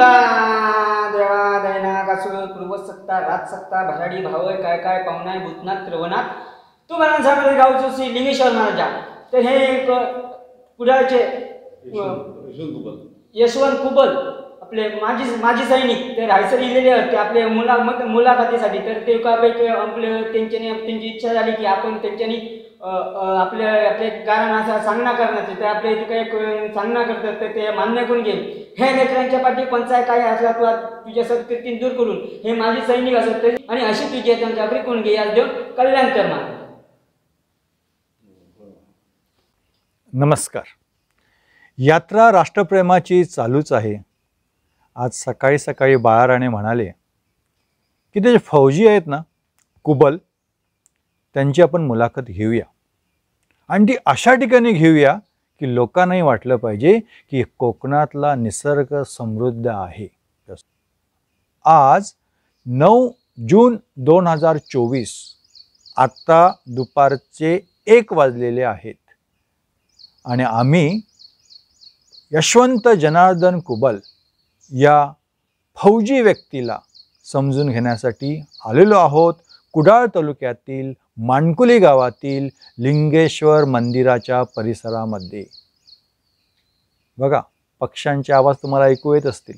बा देवा दैना कासुळ पूर्वसत्ता राजसत्ता भराडी भावय काय काय पाहुणाय भूतनाथ त्रवनाथ तू मला सांगितलं गावचं श्री लिंगेश्वर महाराजा. तर हे एक कुडाळचे यशवंत कुबल आपले माजी सैनिक ते रायसर इलेले होते आपले मुलाखतीसाठी. तर ते आपले त्यांची इच्छा झाली की आपण त्यांच्यानी आपले कारण असा सामना करण्याचे ते आपले काही सामना करतात तर ते मान्य करून घेईल. हे लेकरांच्या पाठी पंचाय काय असला तुझ्या सत्कृती दूर करून हे माझे सैनिक असत आणि अशी तुझी त्यांच्या करून घे आज देव कल्याण कर. नमस्कार. यात्रा राष्ट्रप्रेमाची चालूच आहे. आज सकाळी सकाळी बाळाराणे म्हणाले की ते जे फौजी आहेत ना कुबल त्यांची आपण मुलाखत घेऊया आणि ती अशा ठिकाणी घेऊया की लोकांनाही वाटलं पाहिजे की कोकणातला निसर्ग समृद्ध आहे. आज 9 जून 2024 आत्ता दुपारचे 1 वाजलेले आहेत आणि आम्ही यशवंत जनार्दन कुबल या फौजी व्यक्तीला समजून घेण्यासाठी आलेलो आहोत कुडाळ तालुक्यातील माणकुली गावातील लिंगेश्वर मंदिराच्या परिसरामध्ये. बघा पक्ष्यांचे आवाज तुम्हाला ऐकू येत असतील.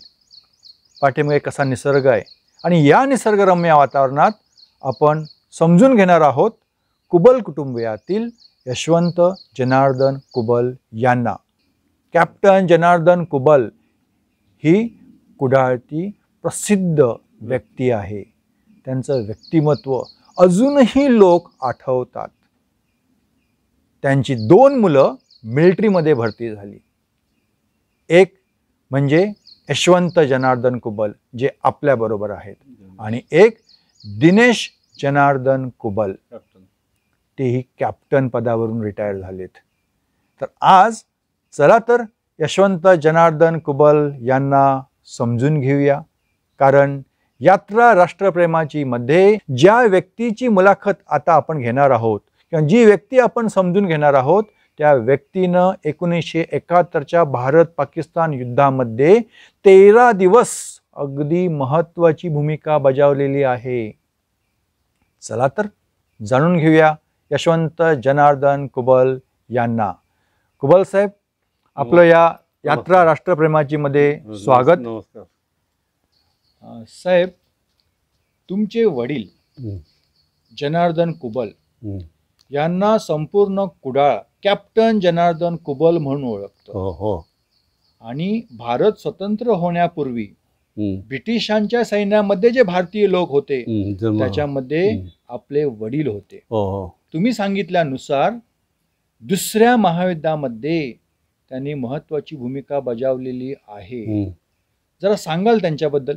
पाठीमागे कसा निसर्ग आहे आणि या निसर्गरम्य वातावरणात आपण समजून घेणार आहोत कुबल कुटुंबियातील यशवंत जनार्दन कुबल यांना. कॅप्टन जनार्दन कुबल ही कुडाळची प्रसिद्ध व्यक्ती आहे. त्यांचं व्यक्तिमत्व अजूनही लोक आठवतात. त्यांची 2 मुलं मिलिटरीमध्ये भरती झाली. एक म्हणजे यशवंत जनार्दन कुबल जे आपल्याबरोबर आहेत आणि एक दिनेश जनार्दन कुबल तेही कॅप्टन पदावरून रिटायर झालेत. तर आज चला तर यशवंत जनार्दन कुबल यांना समजून घेऊया. कारण यात्रा राष्ट्रप्रेमाची मध्ये ज्या व्यक्तीची मुलाखत आता आपण घेणार आहोत किंवा जी व्यक्ती आपण समजून घेणार आहोत त्या व्यक्तीनं 1971च्या भारत पाकिस्तान युद्धामध्ये 13 दिवस अगदी महत्त्वाची भूमिका बजावलेली आहे. चला तर जाणून घेऊया यशवंत जनार्दन कुबल यांना. कुबल साहेब आपलं या यात्रा राष्ट्रप्रेमाची मध्ये स्वागत. नमस्कार साहेब तुमचे वडील जनार्दन कुबल यांना संपूर्ण कुडाळ कॅप्टन जनार्दन कुबल म्हणून ओळखतो. हो. आणि भारत स्वतंत्र होण्यापूर्वी ब्रिटिशांच्या सैन्यामध्ये जे भारतीय लोक होते त्याच्यामध्ये आपले वडील होते. तुम्ही सांगितल्यानुसार दुसऱ्या महायुद्धामध्ये त्यांनी महत्वाची भूमिका बजावलेली आहे. जरा सांगाल त्यांच्याबद्दल.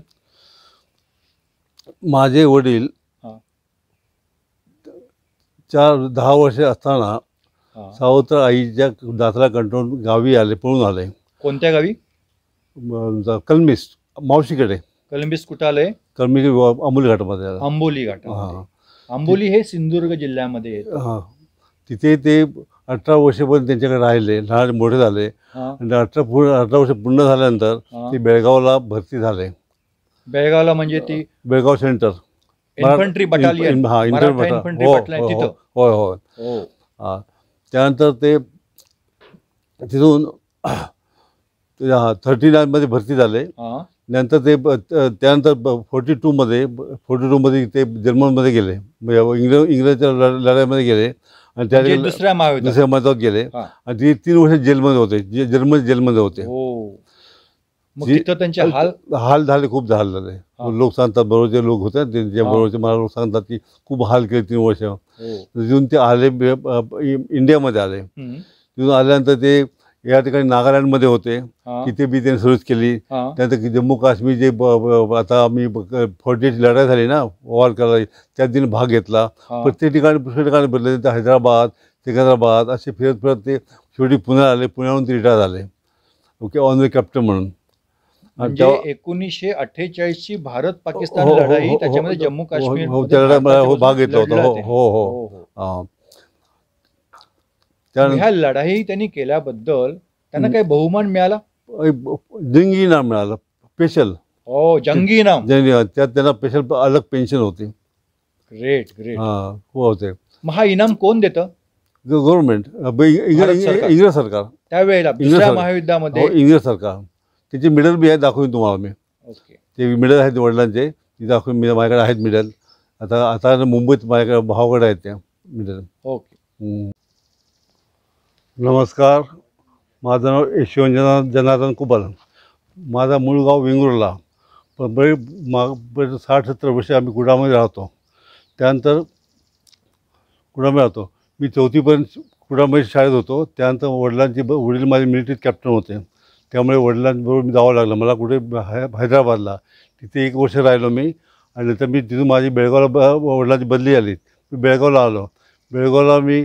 माझे वडील 10 वर्षे असताना सावत्र आईच्या दासरा कंट्रोल गावी आले, पळून आले. कोणत्या गावी? कलमिस मावशीकडे. कलमिस कुठं आलंय? कलमी आंबोली घाटामध्ये. आंबोली घाट. आंबोली हे सिंधुदुर्ग जिल्ह्यामध्ये येतं. तिथे ते 18 वर्षापर्यंत त्यांच्याकडे राहिले, लहान मोठे झाले. आणि 18 वर्ष पूर्ण झाल्यानंतर ते बेळगावला भरती झाले. बेळगावला म्हणजे ती बेळगाव सेंटर इन्फंट्री बटालियन. होय होय. त्यानंतर ते तिथून 39 मध्ये भरती झाले. नंतर ते त्यानंतर 42 मध्ये ते जर्मनमध्ये गेले, इंग्रजच्या लढाईमध्ये गेले आणि त्या दुसऱ्या महायुद्धात गेले आणि ते 3 वर्ष जेलमध्ये होते, जर्मन जेलमध्ये होते. त्यांचे हाल झाले, खूप हाल झाले. लोक सांगतात, बरोबरचे लोक होते त्यांच्या बरोबरचे मला लोक सांगतात की खूप हाल केले 3 वर्ष. तिथून ते आले इंडियामध्ये आले. तिथून आल्यानंतर ते या ठिकाणी नागालँडमध्ये होते, तिथे बी त्यांनी सर्व्हिस केली. त्यानंतर जम्मू काश्मीर जे आता आम्ही 48 लढाई झाली ना वॉर करायला, त्यात त्यांनी भाग घेतला. प्रत्येक ठिकाणी दुसऱ्या ठिकाणी बदलले. ते हैदराबाद, सिकंदराबाद असे फिरत फिरत ते शेवटी पुण्यात आले. पुण्याहून ते रिटायर झाले. ओके, ऑनरी कॅप्टन म्हणून. 1948 ची भारत पाकिस्तान लढाई, त्याच्यामध्ये जम्मू काश्मीर भाग घेतला होता. हो. ह्या लढाई त्यांनी केल्याबद्दल त्यांना काही बहुमान मिळाला? डिंगी इनाम मिळालं. स्पेशल हो, जंगी इनाम. त्यात त्यांना स्पेशल अलग पेन्शन होती. Great great. हां हो होते. मग हा इनाम कोण देतं? गव्हर्नमेंट सरकार. इंग्रज सरकार. त्यावेळेला इंग्रज दुसऱ्या सरकार. महायुद्धामध्ये. हो इंग्रज सरकार. त्याची मेडल बी आहे, दाखवून तुम्हाला मी. ओके. ते मेडल आहेत वडिलांचे, ती दाखवून मी माझ्याकडे आहेत मेडल. आता मुंबईत माझ्याकडे भावाकडे आहेत त्या मेडल. ओके. नमस्कार, माझं नाव यशवंत जनार्दन कुबल. माझा मूळ गाव वेंगुर्ला, पण बरेच 60-70 वर्ष आम्ही कुडामध्ये राहतो. त्यानंतर कुडामध्ये राहतो मी 4थीपर्यंत कुडामध्ये शाळेत होतो. त्यानंतर वडील माझे मिलिटरीत कॅप्टन होते, त्यामुळे वडिलांबरोबर मी जावं लागलं मला कुठे हैदराबादला. तिथे 1 वर्ष राहिलो मी, आणि नंतर मी तिथून माझी बेळगावला वडिलांची बदली आली. मी बेळगावला आलो. बेळगावला मी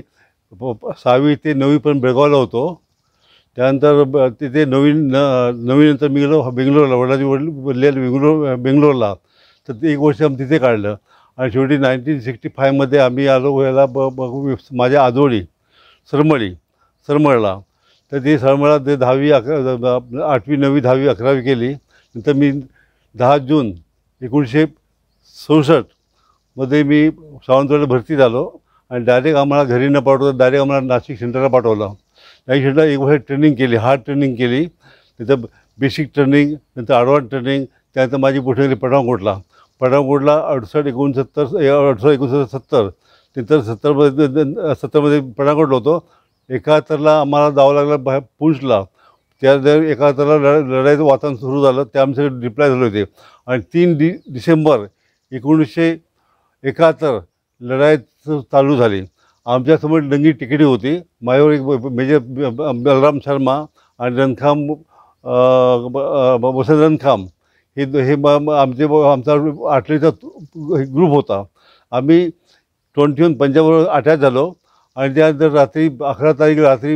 6वी ते 9वीपर्यंत बेळगावला होतो. त्यानंतर तिथे नंतर मी गेलो बेंगलोरला. वडिलांची बदली आली बेंगलोरला, तर ते 1 वर्ष आम्ही तिथे काढलं. आणि शेवटी 1965मध्ये आम्ही आलो याला माझ्या आजोळी सरमळला. तर ते सरमळा ते 10वी 8वी 9वी 10वी 11वी केली. नंतर मी 10 जून 1967मध्ये मी सावंतवाडीला भरती झालो, आणि डायरेक्ट आम्हाला घरी न पाठवता डायरेक्ट आम्हाला नाशिक सेंटरला पाठवलं. नाशिक सेंटरला 1 वर्ष ट्रेनिंग केली, हार्ड ट्रेनिंग केली. तिथं बेसिक ट्रेनिंग, नंतर ॲडव्हान्स ट्रेनिंग. त्यानंतर माझी पुढे गेली पठाणकोटला 68-69-70. नंतर 70मध्ये पठाणकोटला होतो. 71ला आम्हाला जावं लागलं पुंछला. त्या 71ला लढाईचं वातावरण सुरू झालं, ते आमचे डिप्लॉय झाले होते. आणि 3 डिसेंबर 1971 लढाई चालू झाली. आमच्यासमोर लंगी तिकिटी होती. माझ्यावर एक मेजर बलराम शर्मा आणि वसंत रणखाम हे आमचा आर्टिलरीचा ग्रुप होता. आम्ही 21 पंजाबवर अटॅक झालो, आणि त्यानंतर रात्री 11 तारीख रात्री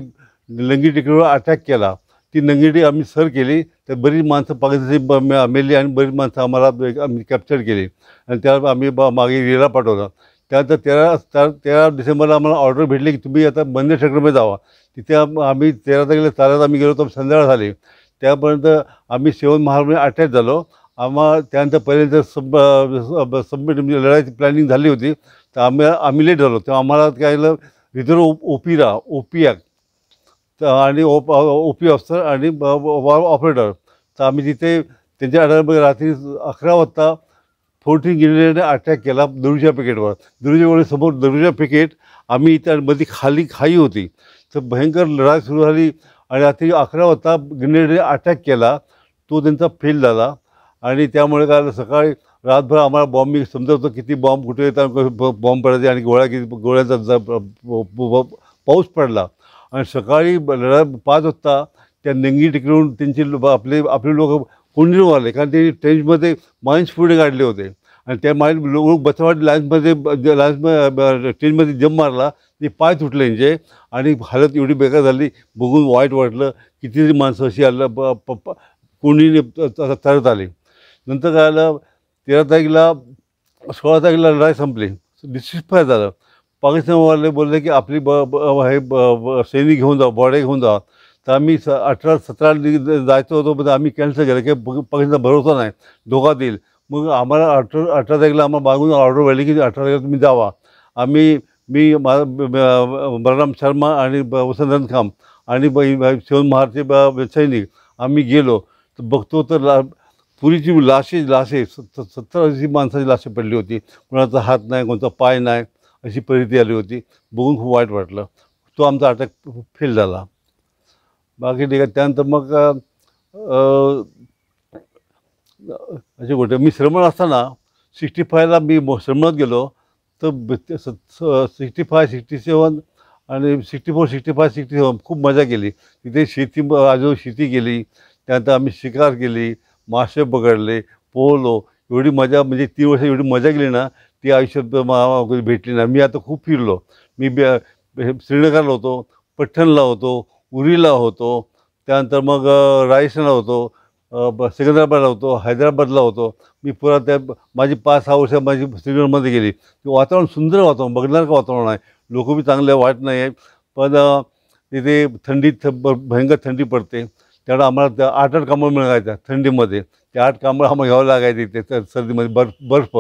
लंगी टिकडीवर अटॅक केला. ती लंगीटी आम्ही सर केली. तर बरीच माणसं पाकिस्तानी मेली, आणि बरीच माणसं आम्ही कॅप्चर केली, आणि त्या आम्ही मागे रिला पाठवलं. त्यानंतर 13 डिसेंबरला आम्हाला ऑर्डर भेटली की तुम्ही आता बंदर सेक्टरमध्ये जावा. तिथे आम्ही 13 तारखेला चालत आम्ही गेलो, तर संध्याकाळ झाली. त्यापर्यंत आम्ही सेवन महालमध्ये अटॅच झालो. त्यानंतर पहिल्यांदा सबमिट लढाईची प्लॅनिंग झाली होती, तर आम्ही लेट झालो. तेव्हा आम्हाला काय झालं, रिझर्व ओपी ॲक्ट आणि ओपी अफसर आणि ऑपरेटर. तर आम्ही तिथे त्यांच्या आधारामध्ये रात्री 11 वाजता 14 गिरिने अटॅक केला दरुजा पिकेटवर. समोर दरुजा पिकेट, आम्ही इथे मध्ये खाली खाई होती. तर भयंकर लढाई सुरू झाली, आणि रात्री 11 वाजता ग्रेनेडने अटॅक केला. तो त्यांचा फेल झाला, आणि त्यामुळे काय सकाळी रातभर आम्हाला बॉम्बिंग समजत होतं किती बॉम्ब कुठे येतात, बॉम्ब पडायचे, आणि गोळ्यांचा पाऊस पडला. आणि सकाळी 5 वाजता त्या नंगी टिकडून त्यांची आपले लोक कोंडून आले, कारण ते ट्रेंचमध्ये माइन्स पुढे काढले होते. आणि त्या लोक बचावाडी लाईन्समध्ये ट्रेनमध्ये जंप मारला, ते पाय तुटले यांचे, आणि हालत एवढी बेकार झाली. बघून वाईट वाटलं. कितीतरी माणसं अशी कोंडीने तरत आली. नंतर काय आलं, 13 तारखेला 16 तारखेला लढाई संपली, डिस्ट्रिक्ट झालं. पाकिस्तानवाले बोलले की आपली सैनिक घेऊन जा, बॉड्या घेऊन जा. तर आम्ही 18-17 जायचं होतो, पण आम्ही कॅन्सल केलं की पाकिस्तान भरोसा नाही, धोका देईल. मग आम्हाला 18 तारखेला आम्हाला मागून ऑर्डर मिळाली की 18 तारखेला तुम्ही जावा. मी बलराम शर्मा आणि वसंत रणखाम आणि सेवन महारचे सैनिक आम्ही गेलो. तर बघतो तर पुरीची लाशे 70-80 माणसाची लाशे पडली होती. कोणाचा हात नाही, कोणाचा पाय नाही, अशी परिस्थिती आली होती. बघून खूप वाईट वाटलं. तो आमचा अटॅक फेल झाला. बाकी ठीक आहे. त्यानंतर मग असे गोष्ट, मी श्रमण असताना 65ला मी श्रमणात गेलो. तर 65, 67 आणि 64, 65, 67 खूप मजा केली तिथे. शेती केली. त्यानंतर आम्ही शिकार केली, मासे पकडले, पोहलो. एवढी मजा, म्हणजे 3 वर्ष एवढी मजा केली ना, ती आयुष्यात मला भेटली ना. मी आता खूप फिरलो. मी श्रीनगरला होतो, पठणला होतो, उरीला होतो, त्यानंतर मग राजस्थानला होतो, सिकंदराबादला होतो, हैदराबादला होतो. मी पुरा माझी 5-6 वर्ष माझी श्रीनगरमध्ये गेली. ते वातावरण सुंदर वातावरण, बघण्यासारखं वातावरण आहे. लोक बी चांगले, वाईट नाही आहे. पण तिथे भयंकर थंडी पडते. त्यावेळेला आम्हाला त्या 8-8 कांबळ मिळायच्या थंडीमध्ये. ते 8 कांबळ आम्हाला घ्यावं लागायचे ते सर्दीमध्ये. बर्फ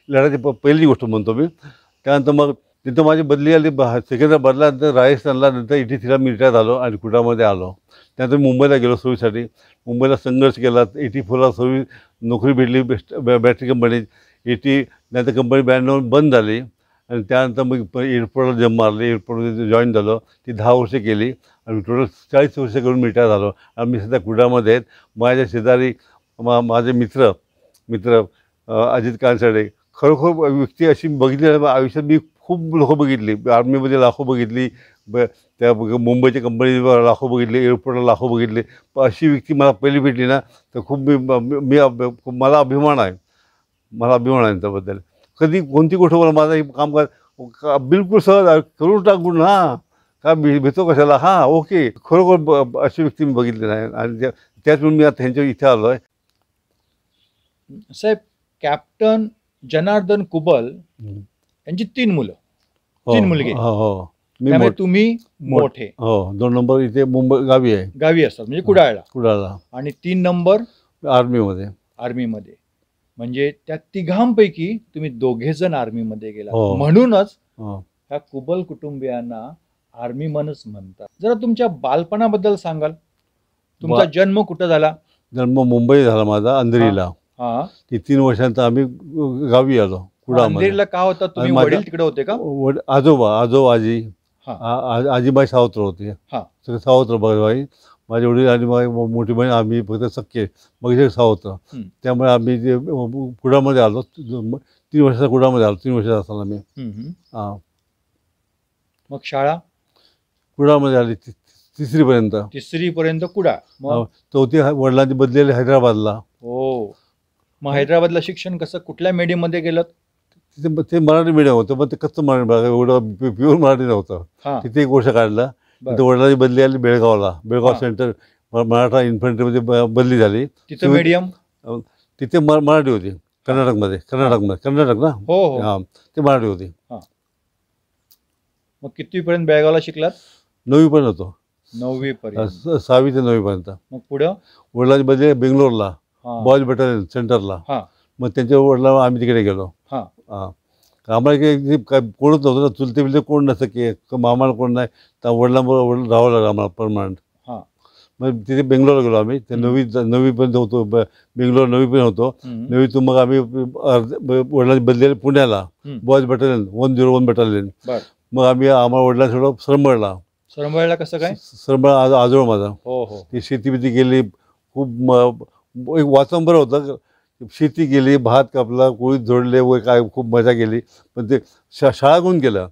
लढायची पहिली गोष्ट म्हणतो मी. त्यानंतर मग तिथं माझी बदली आली. सेकंडरी बदल्यानंतर राजस्थानला, नंतर इटीसीला मी रिटायर झालो आणि कुटामध्ये आलो. त्यानंतर मुंबईला गेलो सर्व्हिससाठी. मुंबईला संघर्ष केला. 84ला सर्व्हिस नोकरी भेटली बॅटरी कंपनीत. नंतर कंपनी 92 बंद झाली आणि त्यानंतर मग एअरपोर्टला जम मारली. एअरपोर्टमध्ये जॉईन झालो. ती 10 वर्ष केली आणि टोटल 40 वर्ष करून रिटायर झालो. आणि मी सध्या कुडामध्ये आहेत. माझ्या शेजारी माझे मित्र अजित कानसडे, खरोखर व्यक्ती अशी बघितली आयुष्यात. मी खूप लोकं बघितली, आर्मीमध्ये लाखो बघितली, त्या मुंबईच्या कंपनीवर लाखो बघितले, एअरपोर्टला लाखो बघितले. पण अशी व्यक्ती मला पहिली भेटली ना तर खूप मला अभिमान आहे. त्याबद्दल. कधी कोणती गोष्ट मला माझं हे काम बिलकुल सहज करून टाकून का भेटतो कशाला, ओके. खरोखर अशी व्यक्ती मी बघितली नाही आणि त्याच म्हणून मी आता ह्यांच्या इथे आलो आहे. साहेब, कॅप्टन जनार्दन कुबल यांची 3 मुलं, 3 मुलगे. हो. त्यामुळे तुम्ही मोठे. हो. 2 नंबर इथे मुंबई गावी असतात म्हणजे कुडाळला. आणि 3 नंबर आर्मीमध्ये. म्हणजे त्या तिघांपैकी तुम्ही 2घे जण आर्मीमध्ये गेला. म्हणूनच ह्या कुबल कुटुंबियांना आर्मीमनच म्हणतात. जरा तुमच्या बालपणाबद्दल सांगाल. तुमचा जन्म कुठं झाला? जन्म मुंबई झाला माझा, अंधेरीला. 3 वर्षांत आम्ही गावी आलो. अंधेरीला का होता तुम्ही? वडील तिकडे होते का? आजोबा आजी, आजीबाई सावत्र होते. सगळे सावत्र बाई. माझे वडील आणि माझी मोठी बहीण, आम्ही फक्त सख्खे, मग सावत्र. त्यामुळे आम्ही जे कुडामध्ये आलो. 3 वर्षाचा कुडामध्ये आलो. 3 वर्षाचा असताना मी. मग शाळा कुडामध्ये आली 3री पर्यंत. कुडा. 4थी वडिलांची बदली आली हैदराबादला. हो. मग हैदराबादला शिक्षण कसं, कुठल्या मीडियम मध्ये गेलं? ते मराठी मीडियम होतं, पण ते कच्चं मराठी, एवढं प्युअर मराठी नव्हतं. तिथे 1 वर्ष काढलं. तिथे वडिलांची बदली आली बेळगाव सेंटर मराठा इन्फंट्रीमध्ये बदली झाली. तिथे मीडियम तिथे मराठी होती. कर्नाटक ना. हो. ते मराठी होती. मग कितवीपर्यंत बेळगावला शिकलात? 9वी पर्यंत होतो. 9वी पर्यंत. 6वी ते 9वी पर्यंत. मग पुढं वडिलांची बदली बेंगलोरला, बॉयज बटालियन सेंटरला. मग त्यांच्या वडिलांना आम्ही तिकडे गेलो. आम्हाला काय कोणच नव्हतं ना, चुलते बिलते कोण नसतं की मामाला कोण नाही. त्या वडिलांबरोबर राहावं लागलं आम्हाला परमनंट. मग तिथे बेंगलोरला गेलो आम्ही. ते 9वी पर्यंत होतो. बेंगलोर 9वी पर्यंत होतो. 9वीतून मग आम्ही वडिलांची बदली पुण्याला, बॉयज बटालियन 101 बटालियन. मग आम्हाला वडिलांसोबत सरंबळला कसं काय? सरंबळ आजोळ माझा. ती शेती बिती गेली. खूप एक वातावरण बरं होतं. शेती गेली, भात कापला, कोळीत जोडले व काय खूप मजा गेली. पण ते शाळा कोण केलं.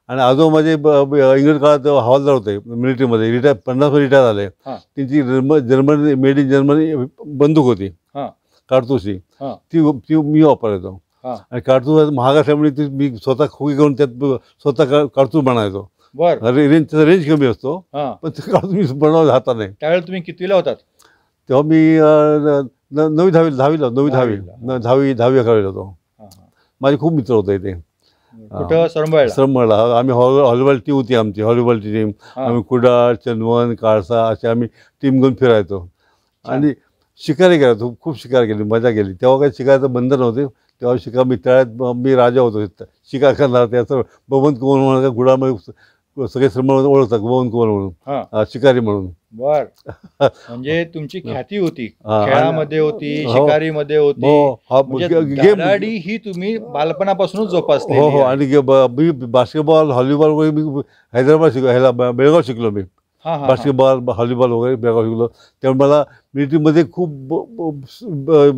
आणि आजोबा माझे इंग्रज काळात हवालदार होते मिलिटरीमध्ये. 50 रिटायर झाले. त्यांची जर्मनी, मेड इन जर्मनी बंदूक होती काडतूसची. ती मी वापरायचो. आणि काडतूस महाग असल्यामुळे ती मी स्वतः खोकी करून त्यात स्वतः काडतूस बनायचो. रेंज कमी असतो, पण ते काडतूस मी बनवलं हाताने. त्यावेळेला तुम्ही कितवीला होतात? तेव्हा मी 10वी-11वीला होतो. माझे खूप मित्र होते इथे. सरंबळला. आम्ही हॉलीबॉल टीम होती आमची. हॉलीबॉलची टीम. आम्ही कुडाळ, चंदवण, काळसा असे आम्ही टीम घेऊन फिरायचो. आणि शिकारी करायचो. खूप शिकार केली, मजा केली. तेव्हा काही शिकायचं बंधन नव्हते. तेव्हा शिकार मी तळ्यात मी राजा होतो शिकार करणार. त्याचं बबन कुंवर म्हणून गुडामध्ये सगळे श्रमण ओळखतात, बबन कुंवर म्हणून, शिकारी म्हणून. म्हणजे तुमची ख्याती होती, खेळामध्ये होती, शिकारीमध्ये होती. गेम ही तुम्ही बालपणापासूनच जोपासली. हो. आणि बास्केटबॉल, हॉलीबॉल वगैरे मी हैदराबाद बेळगाव शिकलो. मी बास्केटबॉल, हॉलीबॉल वगैरे बेळगाव शिकलो. त्यामुळे मला मिलिटरीमध्ये खूप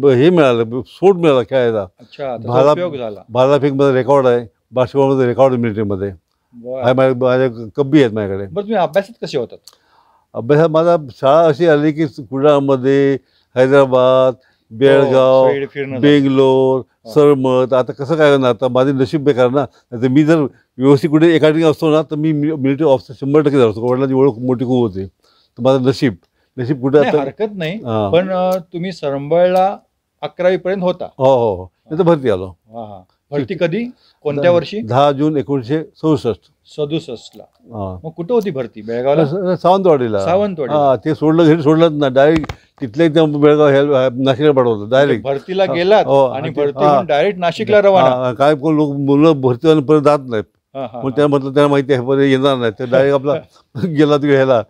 हे मिळालं, सूट मिळाला खेळायला. भालाफेकमध्ये रेकॉर्ड आहे, बास्केटबॉलमध्ये रेकॉर्ड आहे मिलिटरीमध्ये. माझ्या कब्बी आहेत माझ्याकडे. तुम्ही अभ्यासात कसे होतात? अभ्यासात माझा शाळा अशी आली की कुडाळमध्ये, हैदराबाद, बेळगाव, बेंगलोर, सरमत. आता कसं काय ना, आता माझे नशीब बेकार ना. तर मी जर व्यवस्थित कुठे एका ठिकाणी असतो ना तर मी मिलिटरी ऑफिसर 100% झालो असतो. वडिलांची ओळख मोठी खूप होती. तर माझं नशीब कुठे. आता हरकत नाही, पण तुम्ही सरंबळला 11वी पर्यंत होता. हो. नंतर भरती आलो. भरती कधी कोणत्या वर्षी? 10 जून 1967. 67ला. हा. मग कुठं होती भरती? बेळगावला? सावंतवाडीला. सावंतवाडीला. ते सोडलं, घरी सोडलंच ना, डायरेक्ट तिथले बेळगाव नाशिकला पाठवलं डायरेक्ट. भरतीला गेलात आणि भरती डायरेक्ट नाशिकला रवाना. काय कोण लोक मुलं भरती होऊन परत जात नाहीत. मग त्या म्हटलं त्याला माहिती आहे परत येणार नाही, तर डायरेक्ट आपला गेला तिकडे ह्याला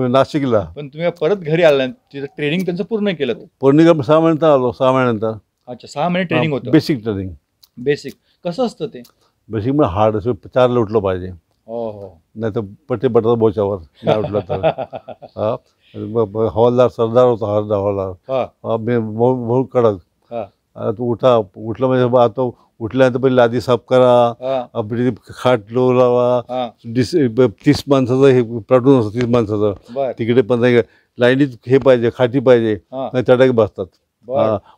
नाशिकला. पण तुम्ही परत घरी आला, तिथं ट्रेनिंग त्यांचं पूर्ण केलं? पूर्ण 6 महिन्यानंतर आलो. 6 महिन्यानंतर. अच्छा, 6 महिने ट्रेनिंग होतं? Basic training. बेसिक कसं असतं ते? बेसिक म्हणजे हार्ड असं 4ला उठलं पाहिजे. हो. नाही तर पट्टे पडतात बोच्यावर नाही उठलं तर. हवालदार सरदार होता, हवालदार बहुत कडक. आता तू उठलं म्हणजे आता उठल्यानंतर पहिले लादी साफ करा, आपली खाट लावा, 30 माणसाचं हे प्लाटून असतं, 30 माणसाचं. तिकडे पण लाईनीत हे पाहिजे, खाटी पाहिजे, नाही चटाकी बसतात.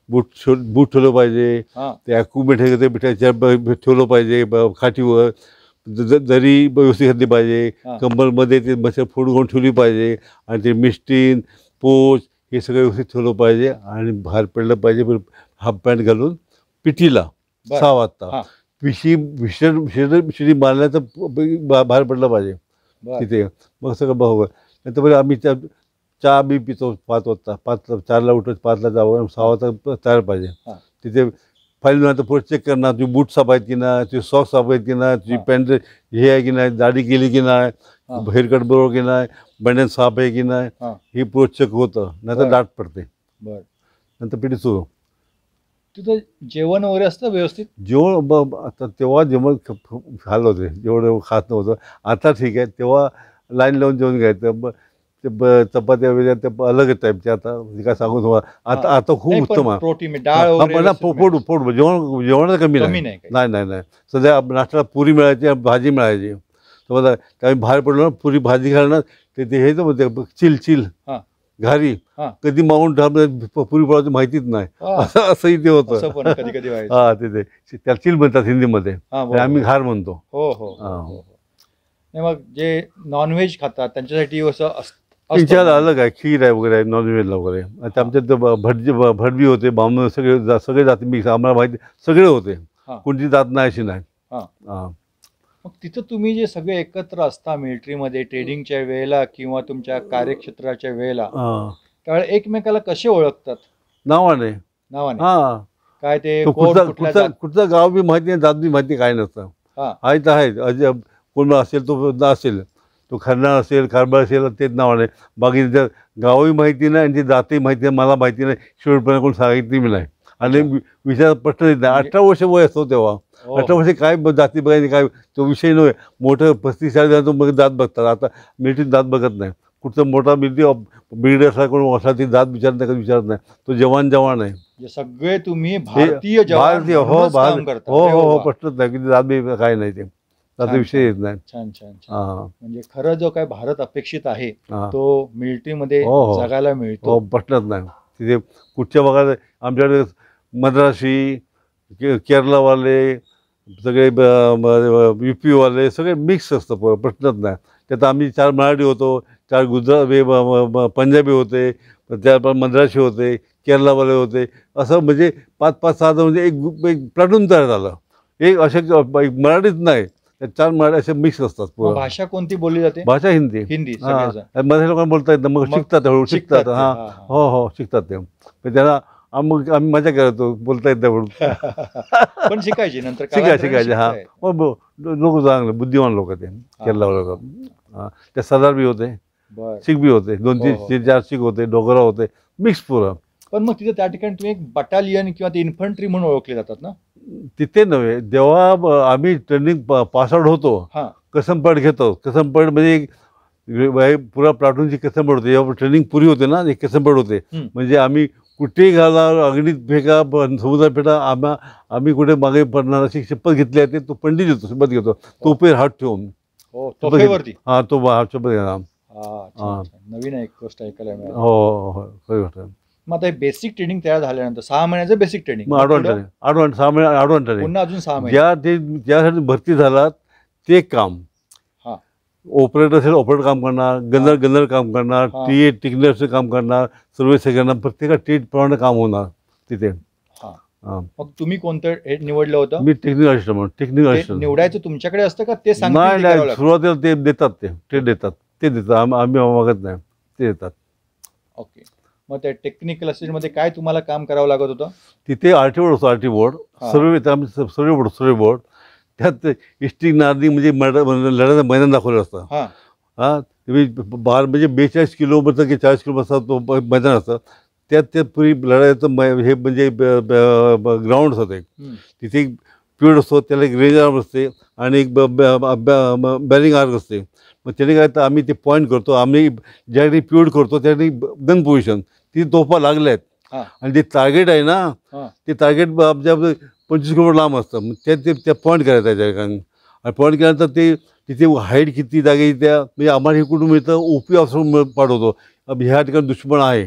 बूट ठेवलं पाहिजे, ते ॲक्युमेंट हे ते ठेवलं पाहिजे खाटीवर. जरी व्यवस्थित घातली पाहिजे, कंबलमध्ये ते मच्छर फोड घेऊन ठेवली पाहिजे, आणि ते मिस्टीन पोच हे सगळं व्यवस्थित ठेवलं पाहिजे. आणि बाहेर पडलं पाहिजे हाफ पॅन्ट घालून पिटीला 6 वाजता. शिडी मारल्याचं बाहेर पडलं पाहिजे तिथे. मग सगळं बघ. नंतर पहिले आम्ही चहा बी पितो 5 वाजता. 4ला उठत 5ला जावं, 6 वाजता तयार पाहिजे तिथे. फाईल नंतर पुढे चेक करणार, तुझी बूट साफ आहेत की नाही, तुझी सॉक्स साफ आहेत की नाही, तुझी पॅन्ट हे आहे की नाही, दाढी केली की नाही, हेअरकट बरोबर की नाही, बंडन साफ आहे की नाही, हे पुढे चेक होतं. नंतर डाट पडते. नंतर पिढी सुरू. तिथं जेवण वगैरे असतं व्यवस्थित? जेवण आता तेव्हा जेवण खाल्लं होते, जेवढं खात नव्हतं. आता ठीक आहे, तेव्हा लाईन लावून जेवण घ्यायचं. ते चपात्या वगैरे ते अलगच टाईपचे. आता काय सांगू तुम्हाला, आता खूप उत्तम आहे. प्रोटीन डाळ पोट जेवण कमी नाही. सध्या नाश्त्याला पुरी मिळायची, भाजी मिळायची. तर त्यावेळी बाहेर पडलो ना, पुरी भाजी खायला ते हे तर चिल घारी कधी मागून पुरी पडायची माहितीच नाही, असंही ते होतं. हा, तिथे त्याला चिल म्हणतात हिंदीमध्ये, आम्ही घार म्हणतो. मग जे नॉनव्हेज खातात त्यांच्यासाठी असं त्यांच्याला अलग आहे, खीर आहे वगैरे आहे नॉनव्हेजला वगैरे. आता आमच्यात भटबी होते, बांबू सगळे जाती मिक्स, आम्हाला माहिती सगळे होते, कोणती जात नाही अशी नाही. मग तिथं तुम्ही जे सगळे एकत्र असता मिलिटरीमध्ये ट्रेनिंगच्या वेळेला किंवा तुमच्या कार्यक्षेत्राच्या वेळेला, त्यावेळेला एकमेकाला कसे ओळखतात? नावाने. काय ते कुठचं गाव बी माहिती नाही, जात बी माहिती काय नसतं. आहे तर आहे, कोण असेल तो असेल, तो खरणार असेल, खारबळ असेल, तेच नावाने. बाकी गावही माहिती नाही आणि ती जातही माहिती नाही, मला माहिती नाही, शेवटपर्यंत कोण सांगितली मी नाही. आणि विचार प्रश्न येत नाही. 18 वर्ष वय असतो तेव्हा. 18 वर्ष काय जाती बघायची, काय तो विषय नव्हे. मोठं 35-40 तो मग जात बघतात. आता मिलिटरीत जात बघत नाही. कुठचा मोठा बिल्डर असला कोण असला ती जात विचारत नाही. तो जवान आहे. सगळे तुम्ही भारतीय. हो, प्रश्नच नाही किती जात बी काय नाही, ते त्याचा विषय येत नाही. छान. म्हणजे खरं जो काय भारत अपेक्षित आहे तो मिलिटरीमध्ये जगायला मिळतो. प्रश्नच नाही. तिथे कुठच्या भागात आमच्याकडे मद्रासी, केरळवाले, सगळे UP-वाले सगळे मिक्स असतं, प्रश्नच नाही. त्यात आम्ही 4 मराठी होतो, 4 गुजरात पंजाबी होते, त्यानंतर मद्रासी होते, केरळवाले होते. असं म्हणजे 5-5-6 म्हणजे एक प्लाटून तयार झालं. एक असे मराठीच नाही, 4 मराठी असे मिक्स असतात. भाषा कोणती बोलली जाते? भाषा हिंदी. मराठी लोकांना बोलता येत, मग शिकतात हळूहळू शिकतात. हो शिकतात ते. त्यांना आम्ही मजा करतो, बोलता येत नाही म्हणून. पण शिकायची नंतर शिकायचे. लोक चांगले बुद्धिमान लोक ते केरला लोक. ते सरदार बी होते, शीख बी होते, 2-3-4 शीख होते, डोगरा होते, मिक्स पुरं. पण मग तिथे त्या ठिकाणी तुम्ही एक बटालियन किंवा ते इन्फंट्री म्हणून ओळखले जातात ना? तिथे नव्हे, जेव्हा आम्ही ट्रेनिंग पासआउट होतो, कसमपड घेतो. कसमपड म्हणजे पुरा प्लाटूनची कसमपड होते. जेव्हा ट्रेनिंग पुरी होते ना, कसमपड होते. म्हणजे आम्ही कुठेही घाला, अग्नीत फेका, समुद्रात फेटा, आम्ही कुठे मागे पडणार अशी शपथ घेतली आहे. तो पंडित येतो, शपथ घेतो, तोफेर हात ठेवून. तो शपथ घेणार. नवीन एक गोष्ट ऐकायला मिळाली. हो, खरी गोष्ट. मग आता बेसिक ट्रेनिंग तयार झाल्यानंतर 6 महिन्याचं बेसिक ट्रेनिंग, ॲडव्हान्स 6 महिने ॲडव्हान्स ट्रेनिंग, पुन्हा अजून 6 महिने ज्यासाठी भरती झाला ते काम. ऑपरेटर असेल ऑपरेटर काम करणार, गनर काम करणार, टिकनरचं काम करणार, सर्व्हिस करणार. प्रत्येका टेटप्रमाणे काम होणार तिथे. हां. मग तुम्ही कोणतं हे निवडलं होतं? मी टेक्निकल असिस्टंट म्हणून टेक्निकल ते असिस्टंट. निवडायचं तुमच्याकडे असतं का ते सांगतील नाही ते करावं नाही लागतं? सुरुवातीला ते देतात, ते देतात आम्ही मागत नाही, ते देतात. ओके. मग त्या टेक्निकल असिस्टंटमध्ये काय तुम्हाला काम करावं लागत होतं? तिथे आरटी बोर्ड असतो, आरटी बोर्ड हां. सर्वे बोर्ड त्यात इष्टिंग नारदी म्हणजे लढायचं मैदान दाखवलं असतं. हां. हां तुम्ही बार म्हणजे 42 किलोमीटर की 40 किलोमीटर तो मैदान असतं, त्यात ते पुरी लढायचं हे म्हणजे ग्राउंड असतं एक. तिथे एक पिरियड असतो, त्याला एक रेंज आर्म असते आणि एक बॅरिंग आर्म असते. मग त्याने काय तर आम्ही ते पॉईंट करतो, आम्ही ज्या ठिकाणी पिरियड करतो त्या ठिकाणी गन पोझिशन ती तोफा लागल्या आहेत हां. आणि जे टार्गेट आहे ना हां. ते टार्गेट आमच्या 25 किलोमीटर लांब असतं. मग त्या पॉईंट करायचं त्या ठिकाणी आणि पॉईंट केल्यानंतर ते तिथे हाईट किती जागे त्या म्हणजे आम्हाला हे कुठून मिळतं, ओपी ऑफिसर पाठवतो. अब ह्या ठिकाणी दुश्मन आहे,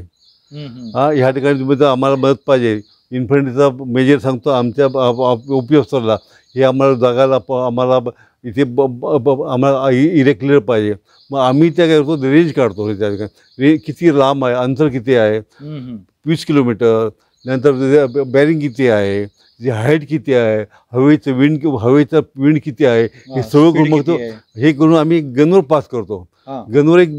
हां ह्या ठिकाणी तुम्ही तर आम्हाला मदत पाहिजे. इन्फंट्रीचा मेजर सांगतो आमच्या ओपी ऑफिसरला, हे आम्हाला जागाला आम्हाला इथे आम्हाला इरेक्युलर पाहिजे. मग आम्ही त्या काय करतो, रेंज काढतो त्या ठिकाणी किती लांब आहे, अंतर किती आहे, 20 किलोमीटर, नंतर बॅरिंग किती आहे, जी हाईट किती आहे, हवेचं विंड किती आहे, हे सगळं करून मग तो हे करून आम्ही गनवर पास करतो. गनवर एक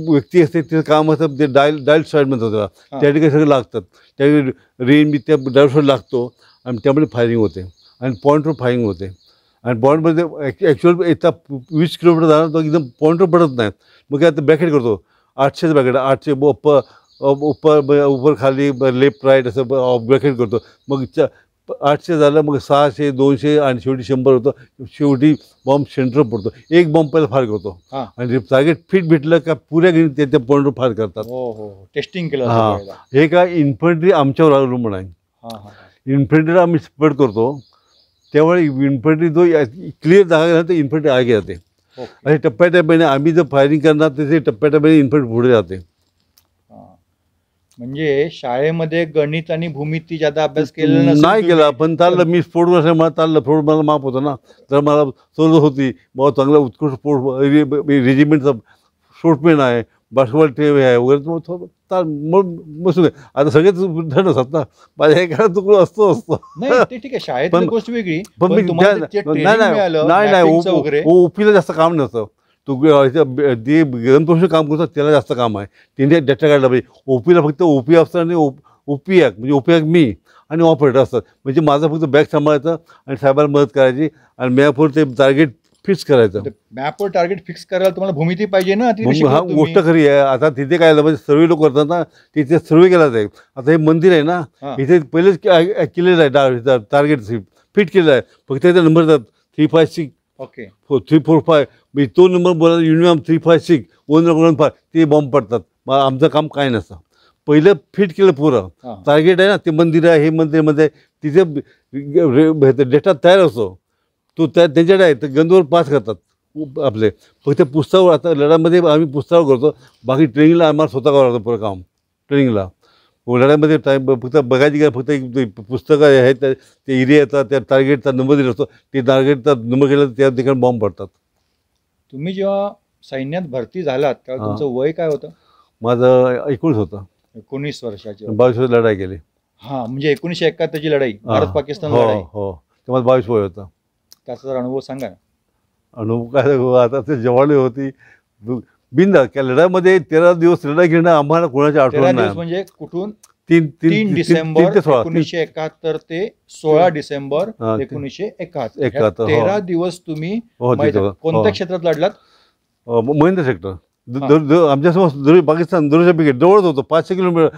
व्यक्ती असते, तिचं काम असतं ते डायल साईड म्हणतात त्याला, त्या ठिकाणी सगळं लागतात. त्यावेळी रेंज बी त्या डायल साईड लागतो आणि त्यामध्ये फायरिंग होते आणि पॉईंटवर फायरिंग होते. आणि पॉईंटमध्ये ॲक्च्युअल येता 20 किलोमीटर जाणार तो एकदम पॉईंटवर पडत नाहीत. मग काय ब्रॅकेट करतो, 800 ब्रॅकेट, 800 ऊपर खाली लेफ्ट राईट असं ब्रॅकेट करतो. मग 800 झालं, मग 600, 200 आणि शेवटी 100 होतं. शेवटी बॉम्ब सेंटर पडतो. एक बॉम्ब पहिला फायर करतो आणि टार्गेट फिट भेटलं का पुऱ्या घेऊन त्या पॉईंटवर फायर करतात. टेस्टिंग केलं. हां, हे काय इन्फंट्री आमच्यावर अवलंबून आहे. इन्फंट्रीला आम्ही स्प्रेड करतो, त्यामुळे इन्फंट्री जो क्लिअर जागा झाला तर इन्फंट्री आगे जाते आणि टप्प्याटप्प्याने आम्ही जर फायरिंग करणार तर ते टप्प्याटप्प्याने इन्फंट्री पुढे जाते. म्हणजे शाळेमध्ये गणित आणि भूमिती ज्यादा अभ्यास केलेला नाही केला, पण चाललं. मी स्पोर्ट असल्यामुळे चाललं, स्पोर्ट मला माफ होतं ना, तर मला सोडत होती. मग चांगला उत्कृष्ट स्पोर्ट रेजिमेंटचा शॉर्टमॅन आहे, बास्केटबॉल टीम आहे वगैरे, बसून आता सगळेच धड असतात ना, माझ्या एखादा तुकडं असतो. नाही ते ठीक आहे, शाळेत गोष्ट वेगळी, पण नाही ओपीला जास्त काम नसतं. तो जे गणपोषण काम करतो त्याला जास्त काम आहे, त्यांनी डेटा काढला पाहिजे. ओपीला फक्त ओपी ऑफिसर आणि ओपी ॲक म्हणजे ओपी ॲक मी आणि ऑपरेटर असतात. म्हणजे माझं फक्त बॅग सांभाळायचं आणि साहेबाला मदत करायची आणि मॅपवर ते टार्गेट फिक्स करायचं. मॅपवर टार्गेट फिक्स करायला तुम्हाला भूमिती पाहिजे ना. हा गोष्ट खरी आहे. आता तिथे काय म्हणजे सर्वे लोक करतात ना, तिथे सर्वे केला जाईल. आता हे मंदिर आहे ना, इथे पहिलेच केलेलं आहे, टार्गेट फिट केलेलं आहे. फक्त त्याचा नंबर देतात 356 ओके 345 म्हणजे तो नंबर बोलायला युनियम 356 115 ते बॉम्ब पडतात. मग आमचं काम काय नसतं, पहिलं फिट केलं पुरं. टार्गेट आहे ना, ते मंदिर आहे, हे मंदिरमध्ये तिथे डेटा तयार असतो, तो त्यांच्याकडे आहे, तर गंदवर पास करतात आपले. फक्त पुस्तकावर आता लढ्यामध्ये आम्ही पुस्तकावर करतो, बाकी ट्रेनिंगला आम्हाला स्वतः करावं लागतं पुरं काम. ट्रेनिंगला लढ्यामध्ये टाईम फक्त बघायची काय, फक्त एक पुस्तकं आहेत ते एरिया येतात, त्या टार्गेटचा नंबर दिला असतो, ते टार्गेटचा नंबर केला तर त्या ठिकाणी बॉम्ब पडतात. तुम्ही जेव्हा सैन्यात भरती झालात तेव्हा तुमचं वय काय होतं? माझं 19 होतं. 19 वर्षाचे. 22 वर्ष लढाई केली. हां, म्हणजे 1971 ची लढाई, भारत पाकिस्तान लढाई. हो, तेव्हा 22 वय होतं. त्याचा जर अनुभव सांगा. अनुभव काय, आता ते जवानी होती बिंदा त्या लढ्यामध्ये 13 दिवस लढाई घेणं आम्हाला कोणाची आठवण नाही. म्हणजे कुठून 3 डिसेंबर 1971 ते 16 डिसेंबर 1971, 13 दिवस तुम्ही कोणत्या क्षेत्रात लढलात? महेंद्र सेक्टर आमच्यासमोर पाकिस्तान दुरच्या जवळच होतं. 500 किलोमीटर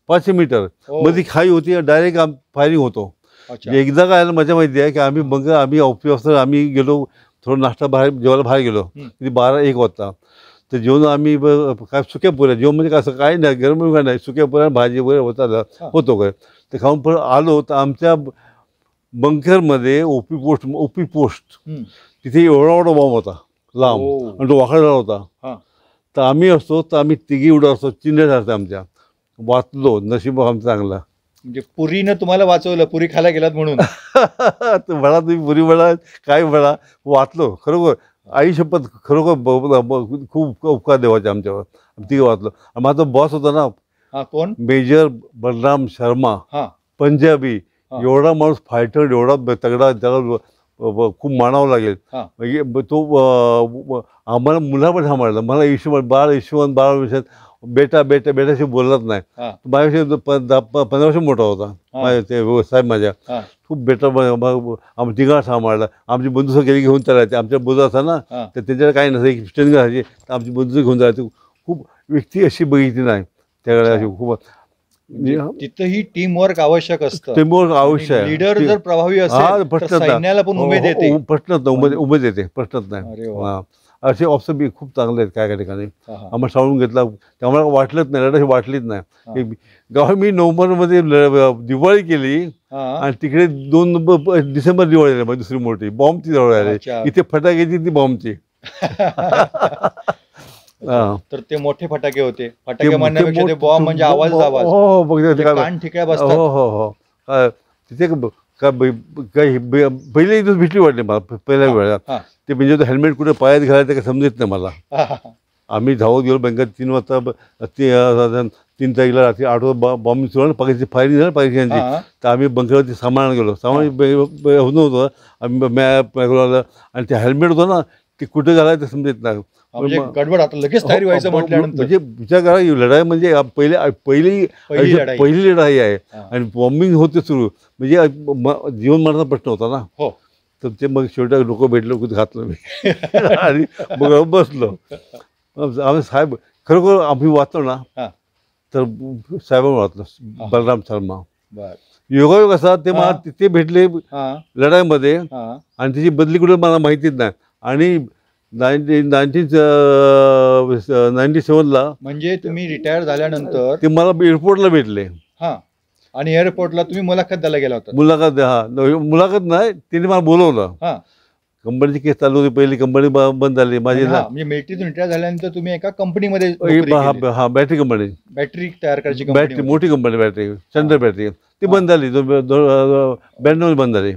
500 मीटर मध्ये खाई होती, डायरेक्ट फायरिंग होतो. एकदा काय आलं मजा माहिती आहे की आम्ही ऑफिसर आम्ही गेलो, थोडं नाश्ता जेवायला बाहेर गेलो, तिथे 12-1 वाजता. तर जेवण आम्ही काय सुक्या पुऱ्या, जेवण म्हणजे कसं काय नाही, गरम काय नाही, सुक्या पुऱ्या भाजी वगैरे होतो काय. ते खाऊन परत आलो तर आमच्या बंकरमध्ये ओपी पोस्ट तिथे एवढा बॉम्ब होता लांब आणि तो वाकडा होता. तर आम्ही असतो तर आम्ही तिघी उडत असतो, चिन्ह असते आमच्या. वाचलो, नशीब आमचं चांगलं. म्हणजे पुरीनं तुम्हाला वाचवलं, पुरी खायला गेलात म्हणून. म्हणा तुम्ही पुरी म्हणा काय म्हणा, वाचलो खरोखर. आई शपथ खरोखर खूप उपकार देवाचे आमच्यावर. तिघं वाचलो. माझा बॉस होता ना, कोण? मेजर बलराम शर्मा, पंजाबी, एवढा माणूस फायटर, एवढा तगडा, त्याला खूप मानावं लागेल. म्हणजे तो आम्हाला मुला पण सांभाळला. मला यशवंत बाळ विषयात बेटा बेटा बेटाशी बोलत नाही. माझ्याविषयी 15 वर्ष मोठा होता माझ्या ते व्यवसाय. माझ्या खूप बेटा आम्ही तिघा सांभाळला. आमची बंधू गेली घेऊन चालायचे. आमच्या बंधू असता ना तर त्याच्याकडे काही नसायची, स्टेन घालायची, तर आमची बंधू घेऊन जायची. खूप व्यक्ती अशी बघितली नाही त्याकडे. अशी खूप तिथंही टीम वर्क आवश्यक असतं. टीम वर्क आवश्यक आहे. लीडर जर प्रभावी असेल तर सैन्याला पण उमेद येते. प्रश्नच नाही, उमेद येते, प्रश्नच नाही. असे ऑप्शन बी खूप चांगले आहेत काय काय ठिकाणी. आम्हाला सांगून घेतला, त्यामुळे वाटलंच नाही, लढाई वाटलीच नाही. गाव मी नोव्हेंबरमध्ये दिवाळी केली आणि तिकडे 2 डिसेंबर दिवाळी आली, दुसरी मोठी बॉम्बची दिवाळी आली. इथे फटाक्याची ती बॉम्बची. तर ते मोठे फटाके होते. फटाके म्हणण्यापेक्षा ते बॉम्ब म्हणजे आवाज आवाज. हो, कान ठिकाय बसतात. हो. तिथे काही पहिले दिवस भीती वाटली मला पहिल्या वेळा. ते म्हणजे हेल्मेट कुठे पायात घालायचं काय समजत नाही मला. आम्ही धावत गेलो बँकेत 3 वाजता, 3 तारीखला रात्री 8 वाजता बॉम्ब सुरू पाकिस्तानची फायरिंग झाली पाकिस्तानची. तर आम्ही बंकरवरती सामान गेलो. सामान होतं आम्ही मॅप आलं आणि ते हेल्मेट होतं ना ते कुठे घालायचं समजत नाही. गडबड आता लगेच तयारी व्हायचं म्हटल्यानंतर म्हणजे विचार करा, लढाई म्हणजे पहिली लढाई आहे आणि बॉम्बिंग होते सुरू. म्हणजे जीवन मरणाचा प्रश्न होता ना. तर ते मग शेवटी लोक भेटलं, कुठे घातलं मी आणि मग बसलो. आम्ही साहेब खरोखर आम्ही वाचलो ना तर साहेबांना वाचलो, बलराम शर्मा. योगायोग असा ते भेटले लढाईमध्ये आणि त्याची बदली कुठे मला माहितीच नाही. आणि 1997ला म्हणजे तुम्ही रिटायर झाल्यानंतर ते मला एअरपोर्टला भेटले. आणि एअरपोर्टला तुम्ही मुलाखत द्यायला गेला होता. मुलाखत नाही, त्यांनी मला बोलवलं. कंपनीची केस चालू होती, पहिली कंपनी बंद झाली माझी. म्हणजे मिलिटरीतून रिटायर झाल्यानंतर तुम्ही एका कंपनीमध्ये बॅटरी कंपनी, बॅटरी तयार करायची बॅटरी, मोठी कंपनी बॅटरी, चंद्र बॅटरी, ती बंद झाली. 92 बंद झाली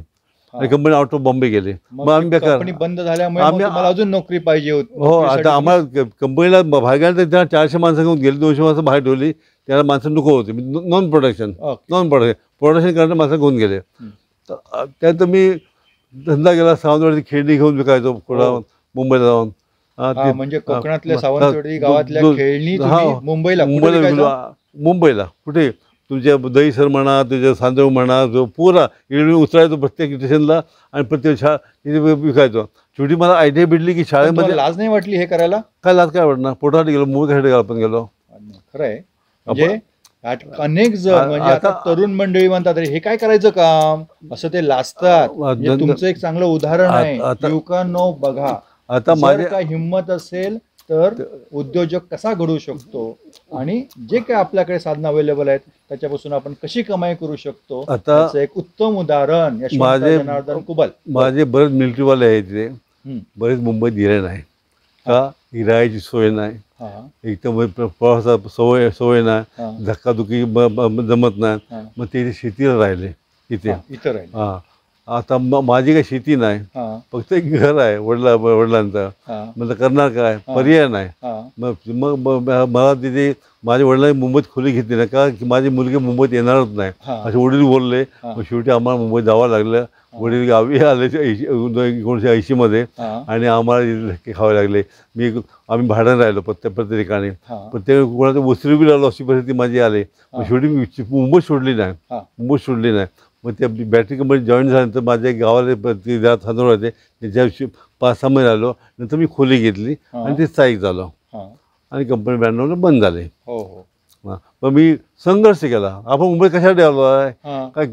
आणि कंपनी आउट ऑफ बॉम्बे गेली. मग आम्ही बेकार, कंपनी बंद झाल्यामुळे आम्हाला अजून नोकरी पाहिजे होती. हो, आता आम्हाला कंपनीला भागायला तर त्या 400 माणसं घेऊन गेली, 200 माणसं बाहेर ठेवली. त्याला माणसं नको होती, नॉन प्रोडक्शन करणारे माणसं घेऊन गेले. त्यात मी धंदा गेला, सावंतवाडी खेळणी घेऊन विकायचो पुढं मुंबईला जाऊन. म्हणजे कोकणातल्या सावंतवाडी गावातल्या खेळणी मुंबईला मुंबईला कुठे तुमच्या दहीसर म्हणा, तुझ्या सांजव म्हणा, जो पुरा इकडे उचलायचो प्रत्येक स्टेशनला आणि प्रत्येक विकायचो. शेवटी मला आयडिया भेटली की शाळेमध्ये लाज नाही वाटली हे करायला. काय लाज काय वाटणार, पोटासाठी गेलो, मुंबईसाठी आपण गेलो. खरं आहे. म्हणजे अनेक जण म्हणजे आता तरुण मंडळी म्हणतात हे काय करायचं काम, असं ते लाजतात. तुमचं एक चांगलं उदाहरण आहे. युवकांनो बघा, आता माझी काय हिंमत असेल तर उद्योजक कसा घडू शकतो आणि जे काय आपल्याकडे साधनं अवेलेबल आहेत त्याच्यापासून आपण कशी कमाई करू शकतो. आता एक उत्तम उदाहरण जनार्दन कुबल. माझे बरेच मिलिटरीवाले आहेत तिथे, बरेच मुंबईत गेले नाही का, राहायची सोय नाही, एकदम प्रवासात सोय नाही, धक्काधुकी जमत नाही. मग ते शेतीला राहिले इथे. आता माझी काही शेती नाही, फक्त एक घर आहे वडिलांचं. म्हणजे करणार काय, पर्याय नाही. मग मला तिथे माझ्या वडिलांनी मुंबईत खोली घेतली नाही का, की माझी मुलगी मुंबईत येणारच नाही असे वडील बोलले. मग शेवटी आम्हाला मुंबईत जावं लागलं. वडील गावी आले 1980 मध्ये आणि आम्हाला धक्के खावे लागले. आम्ही भाड्यानं राहिलो प्रत्येक ठिकाणी. प्रत्येक कोणाचं वसरी बी राहिलो अशी परिस्थिती माझी आली. मग शेवटी मी मुंबई सोडली नाही. मग त्या बॅटरी कंपनी जॉईन झाल्यानंतर माझ्या गावाला थांबवले होते, त्याच्या 5-6 महिने आलो. नंतर मी खोली घेतली आणि ते स्थायिक झालो आणि कंपनी 92 बंद झाले. मग मी संघर्ष केला. आपण मुंबईत कशासाठी आलो आहे, काय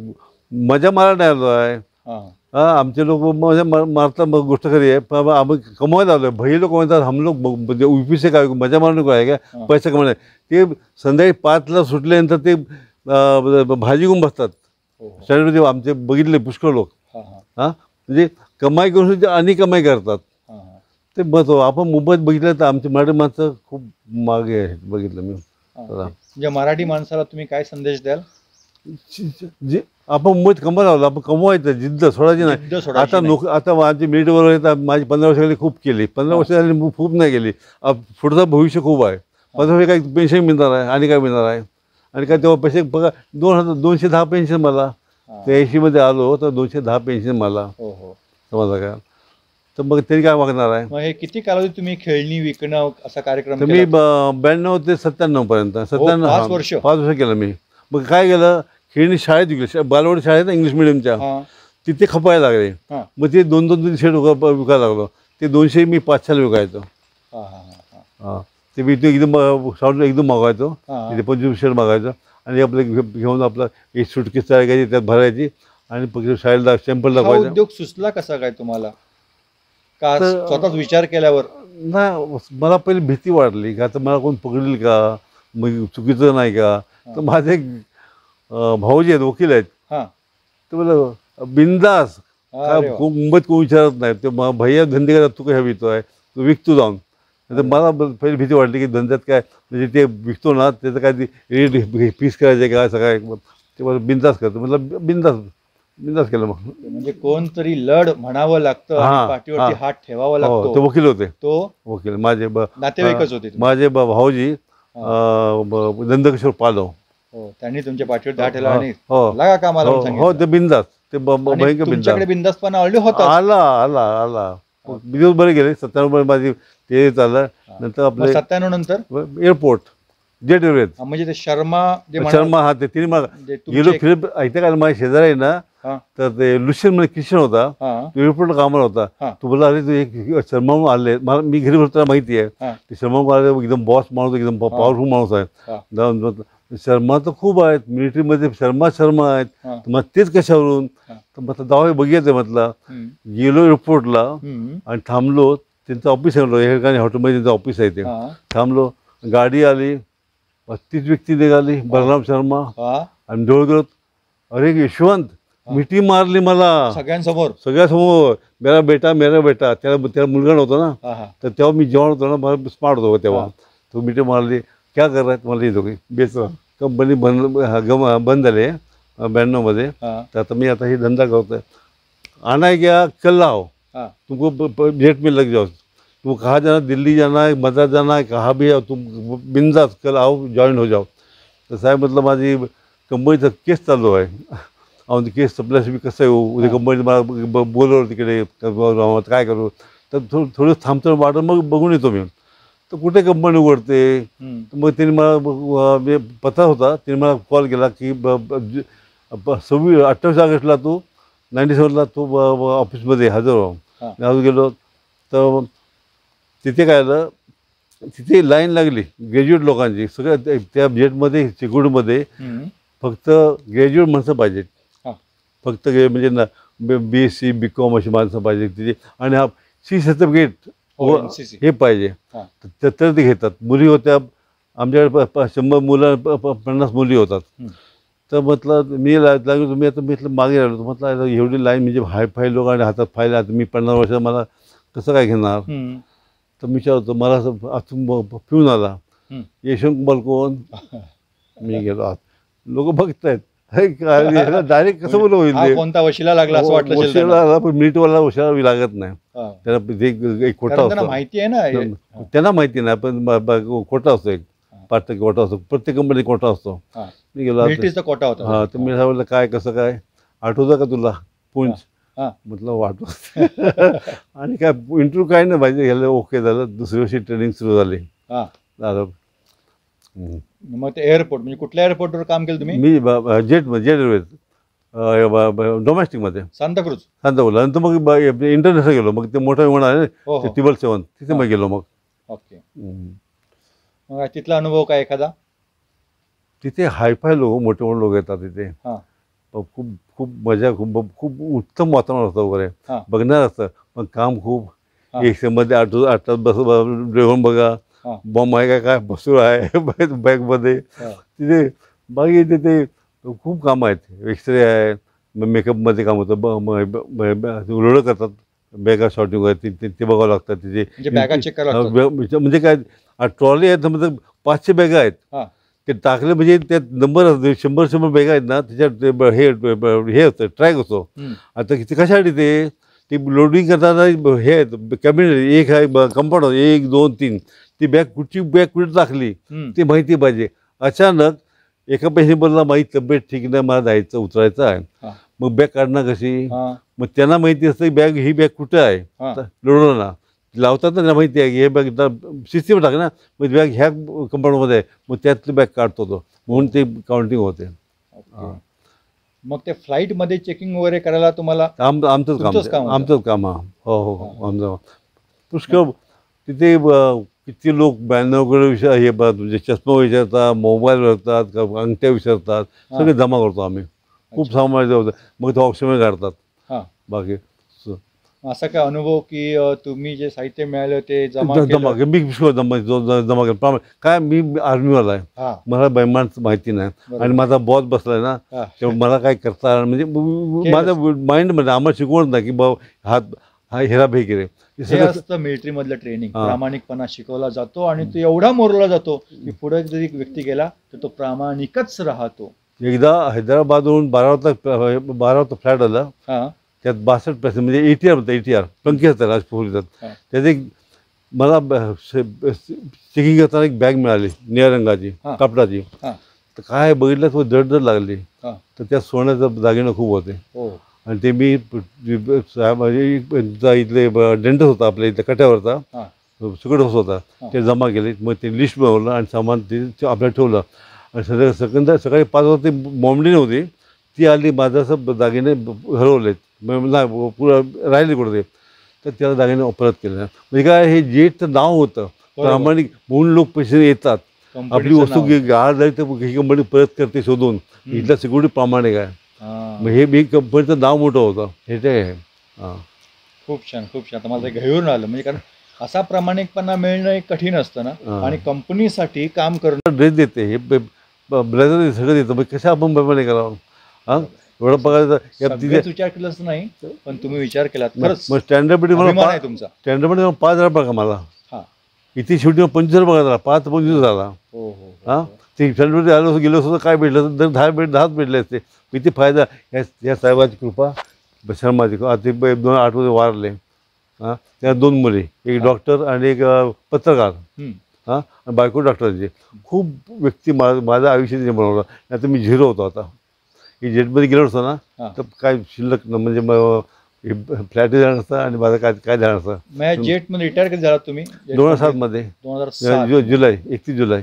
मजा मारायला नाही आलो आहे. आमचे लोक मजा मारतात, मग गोष्ट खरी आहे. पण आम्ही कमवायला आलो आहे. भई लोक म्हणतात हम लोग म्हणजे UPC काय मजा मारणं काय आहे का, पैसा कमवणे. ते संध्याकाळी 5ला सुटल्यानंतर ते भाजी घेऊन बसतात शाळेमध्ये. आमचे बघितले पुष्कळ लोक. म्हणजे कमाई करून आणि कमाई करतात. ते महत्व आपण मुंबईत बघितलं तर आमची मराठी माणसं खूप मागे आहेत, बघितलं मी. म्हणजे मराठी माणसाला तुम्ही काय संदेश द्याल? जे आपण मुंबईत कमवायला आलो, आपण कमवायचं, जिद्द सोडायची नाही. आता माझी मिलिटरीवर येतात, माझी 15 वर्षाखाली खूप केली, 15 वर्ष झाली खूप नाही केली. पुढचं भविष्य खूप आहे. 15 वर्ष काही पेन्शन मिळणार आहे आणि काय मिळणार आहे. आणि काय तेव्हा पैसे बघा 210 पेन्शन मला, 83मध्ये आलो तर 210 पेन्शन मला. हो हो. समजा काय, तर मग तरी काय मागणार आहे. मग हे किती कालावधी तुम्ही खेळणी विकणं असा कार्यक्रम तर मी 92 ते 97 पर्यंत 97 5 वर्ष. 5 वर्ष केलं मी. मग काय केलं, खेळणी शाळेत विकली, बालवाडी शाळेत इंग्लिश मिडियमच्या, तिथे खपायला लागले. मग ते 2-2-3 शेड विकायला लागलो. ते 200 मी 500ला विकायचो. हां, ते मी एकदम एकदम मागवायचो. तिथे 25 शेड मागायचो आणि आपलं घेऊन आपलं एक सुटकेस तयार करायची, त्यात भरायची आणि पक्ष शाळेला सॅम्पल दाखवायचा. उद्योग सुचला कसा काय तुम्हाला, का स्वतःच विचार केल्यावर? नाही, मला पहिले भीती वाटली का आता मला कोण पकडेल का, मग चुकीचं नाही का. तर माझे भाऊजी आहेत, वकील आहेत, ते मला बिंदास, काय मुंबईत कोण विचारत नाही, ते भैया धंदे करतात, तू काय विकतोय, तू विकतो जाऊन. तर मला पहिले भीती वाटली की धंद्यात काय म्हणजे ते विकतो ना त्याचं काय ते रेट फीस करायचं का असं काय, ते मला बिंदास करतो. मतलब बिंदास केलं. मग म्हणजे कोणतरी लढ म्हणावं लागतं, पाठीवरती हात ठेवावा लागतो. तो वकील होते, तो वकील माझे नातेवाईकच होते, माझे भाऊजी नंदकिशोर पालव. त्यांनी तुमच्या पाठीवर हात ठेवला आणि लागा कामाला सांगितलं. हो, ते बिंदास, ते भयंकर बिंदास. बिंदासपणा ऑलरेडी होता. आला दिवस बरे गेले. 97 माझी ते चाललं. नंतर आपले 97 नंतर एअरपोर्ट जेट एअरवेज, म्हणजे ते शर्मा हा, ते तिने मला गेलो फिलिप ऐकता का, माझ्या शेजारी आहे ना, तर ते लुशियन मध्ये किशन होता, तो एअरपोर्टला कामाला होता. तू बोला अरे तू एक शर्मा म्हणून आले, मला मी घरी भरताना माहिती आहे ते शर्मा म्हणून आले, एकदम बॉस माणूस, एकदम पॉवरफुल माणूस आहे. शर्मा तर खूप आहेत मिलिटरीमध्ये, शर्मा आहेत, मग तेच कशावरून, तर म्हटलं जाऊ बघितलं. म्हटलं गेलो एअरपोर्टला आणि थांबलो, त्यांचं ऑफिस आहे, हे ठिकाणी हॉटेलमध्ये त्यांचं ऑफिस आहे, ते थांबलो. गाडी आली, 35 व्यक्ती निघाली, बलराम शर्मा आणि डोळ गेलो. अरे यशवंत, मिठी मारली मला सगळ्यासमोर. मेरा बेटा त्याला मुलगा नव्हता ना, तर तेव्हा मी जेवण होतो ना, मला स्मार्ट होतो तेव्हा. तो मिठी मारली, क्या कर रहा है, मला येतो की बेच कंपनी बंद झाली 92 मध्ये. तर आता मी आता हे धंदा करतोय. आना क्या, कल आओ, तुमको जेट में लग जाओ, तुम कहाँ जाना, दिल्ली जाना है, मद्रास जाना है, कहाँ भी आओ तुम, बिंदास कल आओ, जॉईन हो जाओ. तर साहेब म्हटलं माझी कंपनीचा केस चालू आहे, आणि केस संपल्यास मी कसं येऊ, उद्या कंपनीत मला बोलवलं तिकडे, काय करू. तर थोडं थांबतो वाटत, मग बघून येतो मी. तर कुठे कंपनी उघडते. मग त्यांनी मला पत्ता होता, त्यांनी मला कॉल केला की 28 ऑगस्टला तू 97ला तू ऑफिसमध्ये हजर हो. मी हजर गेलो. तर तिथे काय झालं, तिथे लाईन लागली ग्रॅज्युएट लोकांची. सगळ्या त्या जेटमध्ये सिक्युरिटीमध्ये फक्त ग्रॅज्युएट माणसं पाहिजे, फक्त म्हणजे ना BSc BCom अशी माणसं पाहिजे तिथे. आणि हा C सर्टिफिकेट हे पाहिजे, तर ते घेतात. मुली होत्या आमच्याकडे 100 मुलं, 50 मुली होतात. तर म्हटलं मी लागलो, तुम्ही आता म्हटलं मागे राहिलो. म्हटलं एवढी लाईन म्हणजे हायफाय लोक आणि हातात फायला, आता मी 50 वर्ष मला कसं काय घेणार. तर मी विचारतो, मला असं पिऊन आला, यशवंत कुमार कोण. मी गेलो आत, लोक बघतायत डायरेक्ट कसं बोलू होईल, कोणता वशिला लागला असं वाटलं. वशिला, पण मिनिटवाला वशिला लागत नाही त्याला, एक खोटा असतो माहिती आहे ना, त्यांना माहिती नाही, पण खोटा असतो, एक 5% खोटा असतो, प्रत्येक कंपनीत खोटा असतो. मी गेलो कोटा होता. हा, तर मी सांगितलं काय कसं काय, आठवतं का तुला पुंछ. म्हटलं वाटव. आणि काय इंटरव्ह्यू काय नाही पाहिजे, गेलं ओके झालं. दुसऱ्या वर्षी ट्रेनिंग सुरू झाली. मग ते एअरपोर्ट म्हणजे कुठल्या एअरपोर्टवर काम केलं तुम्ही? मी जेट एअरवेज डोमेस्टिकमध्ये सांताक्रूज. नंतर मग इंटरनॅशनल गेलो. मग ते मोठं विमान आहे 777, तिथे मग गेलो. मग ओके. मग तिथला अनुभव काय एखादा? तिथे हायफाय लोक, मोठे मोठे लोक येतात तिथे. खूप खूप मजा, खूप उत्तम वातावरण असतं वगैरे, बघणार असतं. पण काम खूप, एक मध्ये 8 तास ड्रेव्हन बघा, बॉम्ब आहे काय बसूर आहे बॅगमध्ये. तिथे बाकी तिथे खूप कामं आहेत. एक्सरे आहे, मेकअपमध्ये काम होतं, लोड करतात, बॅगा शॉर्टिंग आहे ते बघावं लागतात. तिथे म्हणजे काय ट्रॉली आहेत, म्हणजे 500 बॅगा आहेत. ते टाकले म्हणजे त्यात नंबर असतो, 100 बॅगा आहेत ना, त्याच्यात हे असतं, ट्रॅक असतो. आता किती कशासाठी ते लोडिंग करताना हे आहेत कॅबिनेट, एक आहे कंपाऊंड, 1 2 3. ती बॅग कुठची बॅग कुठे टाकली ती माहिती पाहिजे. अचानक एका पेशंट बोलला माझी तब्येत ठीक नाही, मला जायचं उतरायचं आहे. हा. मग बॅग काढणार कशी? हा. मग त्यांना माहिती असतं बॅग ही बॅग कुठे आहे, हा. लोणावळ्याला लावतात ना, त्यांना माहिती आहे की हे बॅग सिस्टीम टाक ना, मग बॅग ह्या कंपाऊंडमध्ये आहे, मग त्यातली बॅग काढतो तो, म्हणून ते काउंटिंग होते. ओके. मग ते फ्लाईट मध्ये चेकिंग वगैरे करायला तुम्हाला आमचंच तुमचंच काम काम होतं? आमचंच काम हा. हो हो हो, आमचं पुष्कळ तिथे किती लोक बॅनर विषय हे म्हणजे चष्मा विचारतात, मोबाईल विचारतात, अंगठ्या विचारतात, सगळे जमा करतो आम्ही. खूप सामान होतं, मग ते ऑप्शन काढतात. हा. बाकी असा काय अनुभव की तुम्ही जे साहित्य मिळालं ते जमा जमा केलं? मी जमा केलं. काय मी आर्मीवाला आहे, हा. मला बैमानचं माहिती नाही, बरोबर. आणि माझा बॉस बसलाय ना, हा. तेव्हा मला काय करता म्हणजे माझ्या माइंडमध्ये आम्हाला शिकवण नाही की बाबा हा हेराफेरी केले. हे असतं मिलिटरी मधलं ट्रेनिंग. हा. प्रामाणिकपणा शिकवला जातो आणि तो एवढा मोरला जातो की पुढे जरी व्यक्ती गेला तर तो प्रामाणिकच राहतो. एकदा हैदराबादहून 12 फ्लॅट आला, हा. त्यात 62 पॅसेंजर म्हणजे ATR होतं, ATR टंकी असतात राजपोलीसात. हा. त्यात एक मला चेकिंग करताना एक बॅग मिळाली निळ्या रंगाची, हा. कापडाची. हा. तर काय बघितलं तो जड लागली. हा. तर त्या सोन्याचं दागिनं खूप होते, हो. आणि ते मी इथले डेंटस होता आपल्या इथल्या कट्यावरचा, हा. सुकट होता, ते जमा केले. मग ते लिस्ट बनवलं आणि सामान ते आपल्याला ठेवलं. आणि सकाळी 5 वाजता ती बॉम्बडी नव्हती, ती आली, माझं असं दागिने हरवलेत, नाही पुढं राहिले कुठं ते, तर त्याला दागिने परत केले. म्हणजे काय, हे जेटचं नाव होतं प्रामाणिक, म्हणून लोक पैसे येतात. आपली वस्तू गाळ झाली तर ही कंपनी परत करते शोधून, इथला सिक्युरिटी प्रामाणिक आहे. मग हे बी कंपनीचं नाव मोठं होतं, हे ते आहे. हां, खूप छान, खूप छान. आता मला ते घेऊन आलं, म्हणजे कारण असा प्रामाणिकपणा मिळणं एक कठीण असतं ना, आणि कंपनीसाठी काम करणं. ड्रेस देते, हे ब्लेझर सगळं देतं, मग कसं आपण प्रामाणिक करावं? हां, एवढं पगार सगळेच विचार केलाच नाही, पण तुम्ही विचार केलात. खरंच मग स्टँडर्ड अभिमान आहे तुमचा. स्टँडर्ड 5,000 पगार मला. हा. इथे शेवटी 25,000 पगार झाला, 5-25 झाला. हो हो. हां, ते स्टँडर्ड आलो गेलो असतो तर काय भेटलं तर 10 भेटले असते. किती फायदा या साहेबाची कृपा, शर्माची कृपा. आता 2 आठवडे वारले. हां, त्या 2 मुली, एक डॉक्टर आणि एक पत्रकार. हां, बायको डॉक्टरची. खूप व्यक्ती माझं आयुष्य तिने बनवलं. नाही तर मी 0 होतो. आता की जेटमध्ये गेलो असतो ना, तर काय शिल्लक म्हणजे फ्लॅट जाणार असतं आणि माझं काय जाणार असतं. जेटमध्ये रिटायर कधी झाला तुम्ही? 2007 मध्ये, 2007 जुलै 31 जुलै.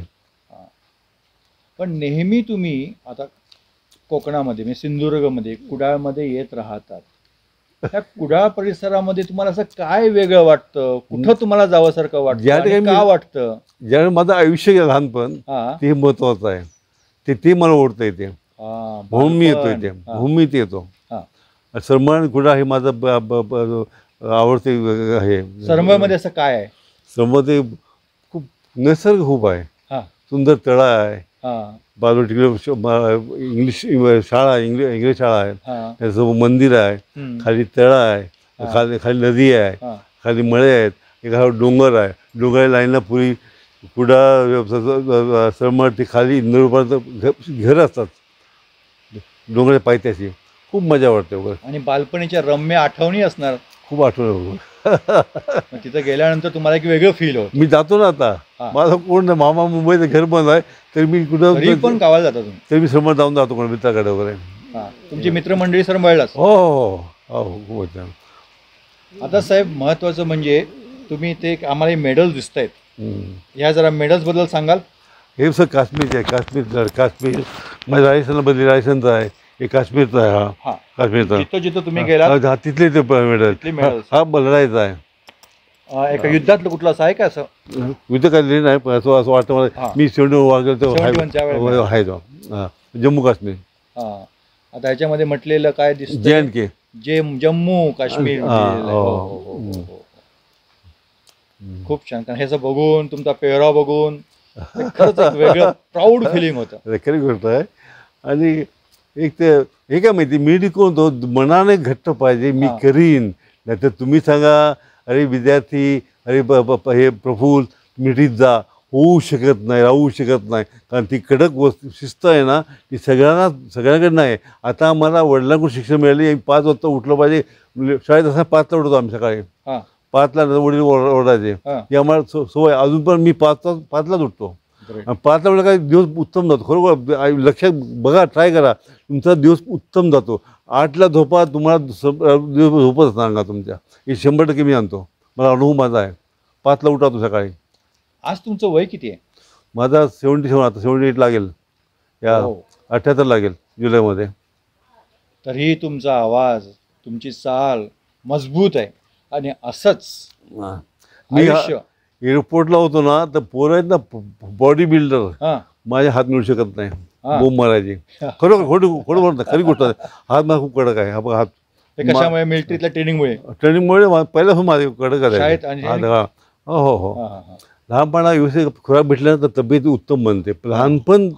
पण नेहमी तुम्ही आता कोकणामध्ये म्हणजे सिंधुदुर्गमध्ये कुडाळमध्ये येत राहतात. त्या कुडाळ परिसरामध्ये तुम्हाला असं काय वेगळं वाटतं? कुठं तुम्हाला जावंसारखं वाटतं आणि का वाटतं? ज्यावेळी माझं आयुष्य गेलं लहानपण, ते महत्वाचं आहे. ते मला ओढतं येते, म्हणून मी येतो इथे, म्हणून मी इथे येतो. सरमळ कुडाळ हे माझं आवडते आहे. सरमळमध्ये असं काय आहे? सरमळमध्ये खूप निसर्ग खूप आहे, सुंदर तळा आहे, बाजूला इंग्लिश शाळा, इंग्लिश शाळा आहे, त्याचं मंदिर आहे, खाली तळा आहे, खाली नदी आहे, खाली मळे आहेत, एका डोंगर आहे, डोंगराच्या लाईनला पुरी कुडाळ सरमळ ती खाली इंद्ररूपाचं घर असतात डोंगराच्या पायथ्याशी. खूप मजा वाटते वगैरे. आणि बालपणीच्या रम्य आठवणी असणार. खूप आठवण. तिथं गेल्यानंतर तुम्हाला एक वेगळं फील होत. मी जातो ना आता, माझा कोण नाही, मामा मुंबईचं घर बंद आहे, तरी मी कुठं पण गावाला जाता तुम्ही? तरी मी सरमळ जाऊन जातो कोण मित्राकडे वगैरे. तुमची मित्रमंडळी सरमळलाच? हो हो हो. आता साहेब महत्वाचं म्हणजे तुम्ही ते आम्हाला मेडल दिसत आहेत, ह्या जरा मेडल्स बद्दल सांगाल? हे सर काश्मीरचे आहे. काश्मीर माझ्या राजस्थानला बदली, राजस्थानचा आहे, हे काश्मीरचा आहे. हा, काश्मीरचा. जिथं तुम्ही गेला तिथले ते मेडल. हा लढायचा आहे. एका युद्धातलं कुठलं असं आहे का? असं युद्ध काही नाही, पण असं वाटतं मला मी 71 वागलो आहे तो जम्मू काश्मीर. आता ह्याच्यामध्ये म्हटलेलं काय दिसतं? JNK, जम्मू काश्मीर. खूप छान. कारण ह्याचं बघून, तुमचा पेहराव बघून खरंच एक वेगळं प्राऊड फिलिंग होतं. खरी गोष्ट आहे. आणि एक ते हे काय माहिती, मी कोण तो मनाने घट्ट पाहिजे, मी करीन. नाहीतर तुम्ही सांगा अरे विद्यार्थी, अरे हे प्रफुल्ल मिठीत जा, होऊ शकत नाही, राहू शकत नाही. कारण ती कडक शिस्त आहे ना, ती सगळ्यांकडनं आहे. आता मला वडिलांकडून शिक्षण मिळाली, 5 वाजता उठलं पाहिजे. शाळेत असताना 5ला उठतो आम्ही सकाळी. 5ला वडील ओरडायचे, ही आम्हाला सवय. अजून पण मी 5लाच उठतो. आणि 5 वेळा काही दिवस उत्तम जातो. खरोखर लक्षात बघा, ट्राय करा, तुमचा दिवस उत्तम जातो. 8ला झोपा, तुम्हाला दिवस झोपच सांगा तुमच्या, हे 100% मी आणतो, मला अनुभव माझा आहे. 5ला उठातो सकाळी. आज तुमचं वय किती आहे? माझा 77, आता 78 लागेल, या 78 लागेल जुलैमध्ये. तरीही तुमचा आवाज, तुमची चाल मजबूत आहे आणि असंच मी आयुष्य. एअरपोर्टला होतो ना, तर पोरं आहेत ना बॉडी बिल्डर, हा माझे हात मिळू शकत नाही, बोंब मारायची. खरोखर खोटं बोलत नाही, खरी गोष्ट आहे. हात माझा खूप कडक आहे. हा हात ते कशामुळे? मिलिटरीतल्या ट्रेनिंगमुळे पहिल्यापासून माझे कडक शाळेत आहे. आणि हो हो हो. लहानपणा व्यवस्थित खुराक भेटल्यानंतर तब्येत उत्तम बनते. लहानपण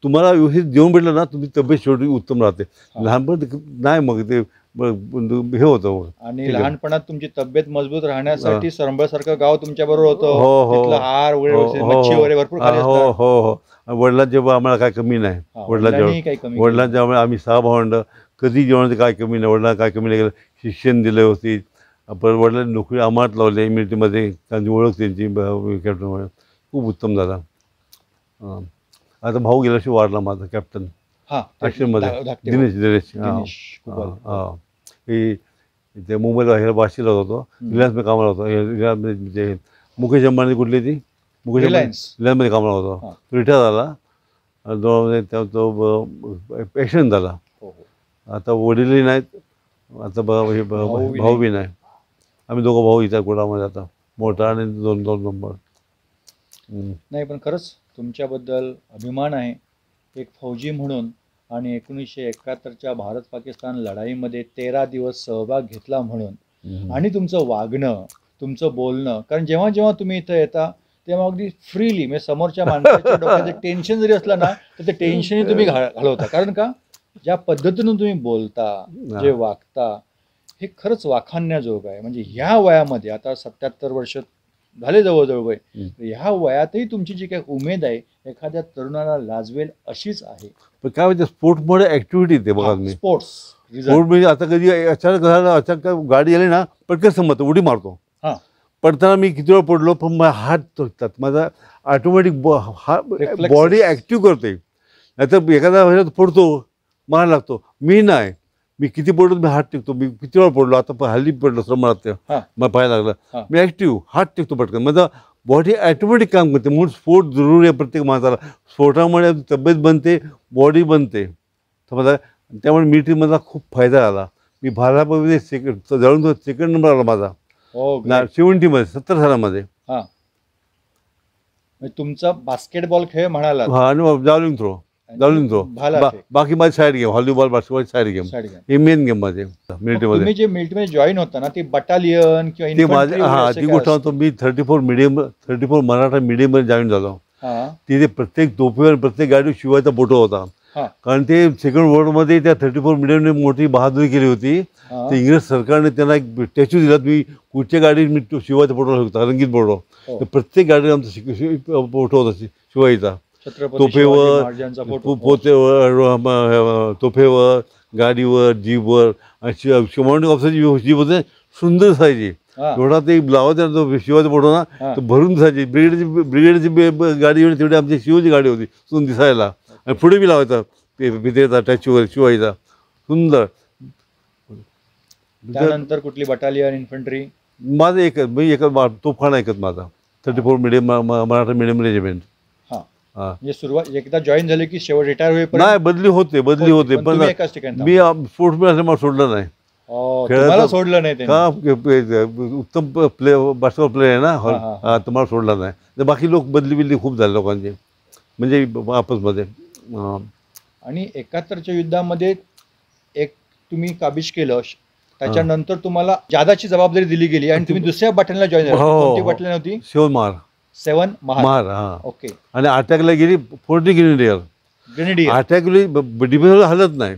तुम्हाला व्यवस्थित जेवण भेटलं ना, तुमची तब्येत शेवटी उत्तम राहते. लहानपण नाही, मग ते हे होतं. आणि लहानपणात तुमची तब्येत मजबूत राहण्यासाठी सरंबळसारखं गाव तुमच्या बरोबर होतं. हो हो तिथलं आहार वगैरे, मच्छी वगैरे भरपूर खाली हो असतात. हो हो. वडिलांच्या आम्हाला काय कमी नाही. वडिलांनी काही कमी वडिलांच्या आम्ही 6 भावंड, कधी जेवणाचं काय कमी नाही. वडिलांना काय कमी नाही केलं. शिक्षण दिलं व्यवस्थित. पण वडिलांनी नोकरी आम्हात लावली मिलिटरीमध्ये. त्यांची ओळख त्यांची कॅप्टन खूप उत्तम झाला. आता भाऊ गेल्याशिवाय वाढला माझा कॅप्टन ॲक्शनमध्ये, दिनेश. हां, ते मुंबईला ह्याला वाशीला होतो, रिलायन्समध्ये कामाला होतो. रिलायन्समध्ये मुकेश अंबानी कुठली ती, मुकेश अंबानी रिलायन्समध्ये कामाला होतो. तो रिटायर झाला. तो ॲक्सिडेंट झाला. आता वडीलही नाहीत, आता भाऊ बी नाही. आम्ही दोघं भाऊ इथं कोडामध्ये, आता मोठा आणि 2 नंबर. नाही, पण खरंच तुमच्याबद्दल अभिमान आहे एक फौजी म्हणून. आणि 1971च्या भारत पाकिस्तान लढाईमध्ये 13 दिवस सहभाग घेतला म्हणून. आणि तुमचं वागणं, तुमचं बोलणं, कारण जेव्हा जेव्हा तुम्ही इथं येता तेव्हा अगदी फ्रीली, म्हणजे समोरच्या माणसाच्या डोक्यात टेन्शन जरी असलं ना, तर ते टेन्शनही तुम्ही घालवता. कारण का, ज्या पद्धतीनं तुम्ही बोलता, जे वागता, हे खरंच वाखाणण्याजोग आहे. म्हणजे ह्या वयामध्ये, आता 77 वर्ष झाले जवळजवळ वय, ह्या वयातही तुमची जी काही उमेद आहे एखाद्या तरुणाला लाजवेल अशीच आहे. पण काय म्हणजे स्पोर्ट्समुळे ऍक्टिव्हिटी ते बघा. मी स्पोर्ट्स म्हणजे आता कधी अचानक झालं, अचानक गाडी आली ना, पटकन समजतं, उडी मारतो. पडताना मी किती वेळा पडलो, पण माझा हात तुटतात, माझा ऑटोमॅटिक बॉडी ॲक्टिव्ह करते. नाहीतर एखाद्या वेळेला पडतो, मार लागतो. मी नाही, मी किती पडलो, मी हात टेकतो. मी किती वेळा पडलो, आता हल्ली पडलो श्रमात, मला पाय लागला, मी ॲक्टिव्ह हात टेकतो पटकन. माझा बॉडी ॲटोमॅटिक काम करते. म्हणून स्पोर्ट जरुरी आहे प्रत्येक माणसाला. स्पोर्टामुळे तब्येत बनते, बॉडी बनते. समजा त्यामुळे मिलिटरीमधला खूप फायदा झाला. मी भारतामध्ये जवळून 2nd नंबर आला माझा 70मध्ये, 70 सालामध्ये. तुमचा बास्केटबॉल खेळ म्हणाला, आणि जावलिंग थ्रो. बाकी माझी side game, volleyball, basketball side game, हे मेन गेम माझे मिलिटरीमध्ये. तुम्ही जे मिलिटरीमध्ये जॉईन होता ना, ती बटालियन किंवा ती माझी, ती गोष्ट होतो. मी 34 मराठा मीडियममध्ये जॉईन झालो. तिथे प्रत्येक तोफेवर, प्रत्येक गाडी शिवायचा फोटो होता. कारण ते 2nd वर्ल्ड मध्ये त्या 34 मीडियमने मोठी बहादुरी केली होती. ते इंग्रज सरकारने त्यांना एक स्टॅच्यू दिला. मी कुठच्या गाडीत मी शिवायचा फोटो होता, रंगीत फोटो. प्रत्येक गाडीत आमचा फोटो होता शिवायचा. तोफेवर, तोफेवर, गाडीवर, जीपवर. कमांडिंग ऑफिसरची जीप होते, सुंदर दिसायची. एवढा ते लावायचा शिवाचा फोटो ना, तर भरून दिसायची. ब्रिगेडची गाडी तेवढी आमची शिवाची गाडी होती, सुंदर दिसायला. आणि पुढे बी लावायचा विद्याचा टॅच्यूवर शिवायचा, सुंदर. त्यानंतर कुठली बटालियन, इन्फंट्री? माझं एकच, मी तोफखाना एकच माझा, 34 मीडियम मराठा मीडियम रेजिमेंट. म्हणजे सुरुवात एकदा जॉईन झाले की शेवट रिटायर होईपर्यंत? नाही, बदली होते. पण मी स्पोर्ट्समॅन असल्यामुळे सोडलं नाही. खेळायला सोडलं नाही का, उत्तम बास्केटबॉल प्लेयर आहे ना, तुम्हाला सोडला नाही. बाकी लोक बदली खूप झाले लोकांचे, म्हणजे आपसमध्ये. आणि 71च्या युद्धामध्ये एक तुम्ही काबीज केलं, त्याच्यानंतर तुम्हाला जादाची जबाबदारी दिली गेली आणि तुम्ही दुसऱ्या बटालियनला जॉईन झाला. कोणती बटालियन होती? 7 महार. ओके. आणि अटॅकला गेली 40 ग्रेनेडियर. अटॅकली डिफेन्सला हलत नाही,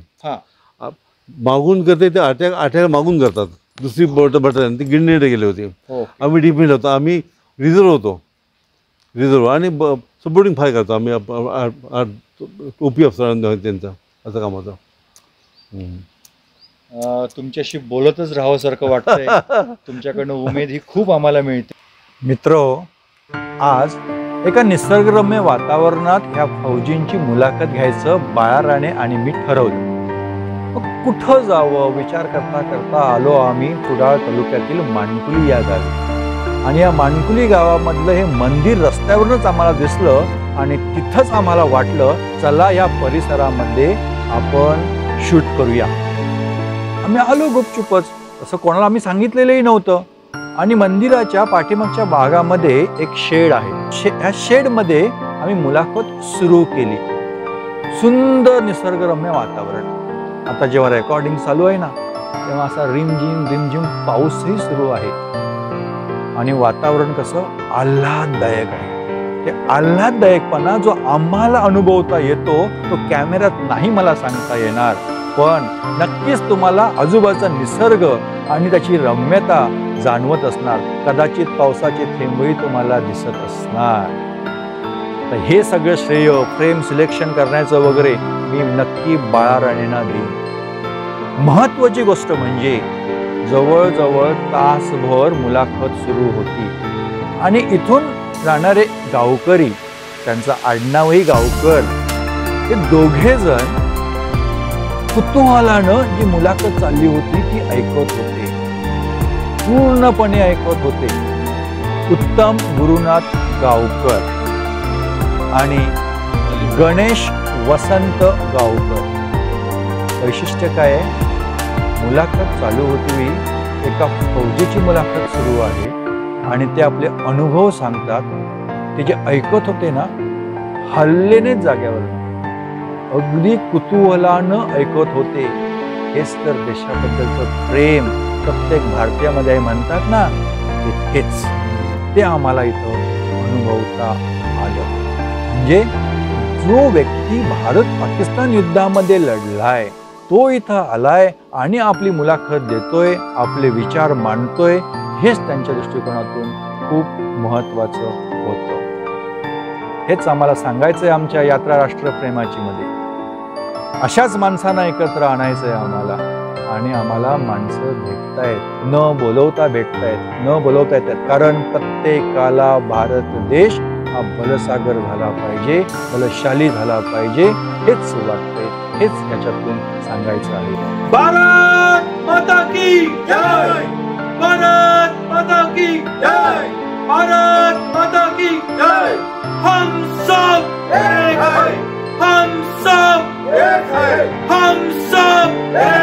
मागून करते ते. अटॅक मागून करतात. दुसरी बटालियन ती ग्रेनेडियर गेले होते. आम्ही डिफेन्स होतो, आम्ही रिझर्व्ह होतो. आणि सपोर्टिंग फायर करतो आम्ही. OP अफसरांना त्यांचा असं काम होतं. तुमच्याशी बोलतच राहावंसारखं वाटतंय. तुमच्याकडनं उमेद ही खूप आम्हाला मिळते. मित्र, आज एका निसर्गरम्य वातावरणात ह्या फौजींची मुलाखत घ्यायचं बाळा राणे आणि मी ठरवलं. मग कुठं जावं विचार करता करता आलो आम्ही कुडाळ तालुक्यातील माणकुली या गावी. आणि या माणकुली गावामधलं हे मंदिर रस्त्यावरूनच आम्हाला दिसलं आणि तिथंच आम्हाला वाटलं चला या परिसरामध्ये आपण शूट करूया. आम्ही आलो गुपचुपच, असं कोणाला आम्ही सांगितलेलंही नव्हतं. आणि मंदिराच्या पाठीमागच्या भागामध्ये एक शेड आहे. ह्या शेडमध्ये आम्ही मुलाखत सुरू केली. सुंदर निसर्गरम्य वातावरण. आता जेव्हा रेकॉर्डिंग चालू आहे ना तेव्हा असा रिमझिम पाऊसही सुरू आहे आणि वातावरण कसं आल्हाददायक आहे. ते आल्हाददायकपणा जो आम्हाला अनुभवता येतो तो कॅमेऱ्यात नाही मला सांगता येणार, पण नक्कीच तुम्हाला आजूबाजूचा निसर्ग आणि त्याची रम्यता जाणवत असणार. कदाचित पावसाचे थेंबही तुम्हाला दिसत असणार. तर हे सगळं श्रेय फ्रेम सिलेक्शन करण्याचं वगैरे मी नक्की बाळा राणेंना देईन. महत्वाची गोष्ट म्हणजे जवळजवळ तासभर मुलाखत सुरू होती आणि इथून जाणारे गावकरी, त्यांचं आडनावही गावकर, हे दोघे जण कुतूहलानं जी मुलाखत चालली होती ती ऐकत होते, पूर्णपणे ऐकत होते. उत्तम गुरुनाथ गावकर आणि गणेश वसंत गावकर. वैशिष्ट्य काय आहे? मुलाखत चालू होती, एका फौजीची मुलाखत सुरू आहे आणि ते आपले अनुभव सांगतात. ते जे ऐकत होते ना हल्लेनेच जाग्यावर, अगदी कुतूहलानं ऐकत होते. हेच तर देशाबद्दलचं प्रेम प्रत्येक भारतीयामध्ये आहे म्हणतात ना, हेच ते आम्हाला इथं अनुभवता आलं. म्हणजे जो व्यक्ती भारत पाकिस्तान युद्धामध्ये लढलाय तो इथं आलाय आणि आपली मुलाखत देतोय, आपले विचार मांडतोय, हेच त्यांच्या दृष्टिकोनातून खूप महत्वाचं होतं. हेच आम्हाला सांगायचंय आमच्या यात्रा राष्ट्रप्रेमाची मध्ये. अशाच माणसांना एकत्र आणायचंय आम्हाला आणि आम्हाला माणसं भेटतायत, न बोलवता भेटतायत, न बोलवता येतात. कारण प्रत्येकाला भारत देश हा बलसागर झाला पाहिजे, बलशाली झाला पाहिजे, हेच वाटतंय, हेच याच्यातून सांगायचं आहे. भारत माता की जय, भारत माता की जय, भारत माता की जय. हम सब एक है, हम सब एक है, हम सब एक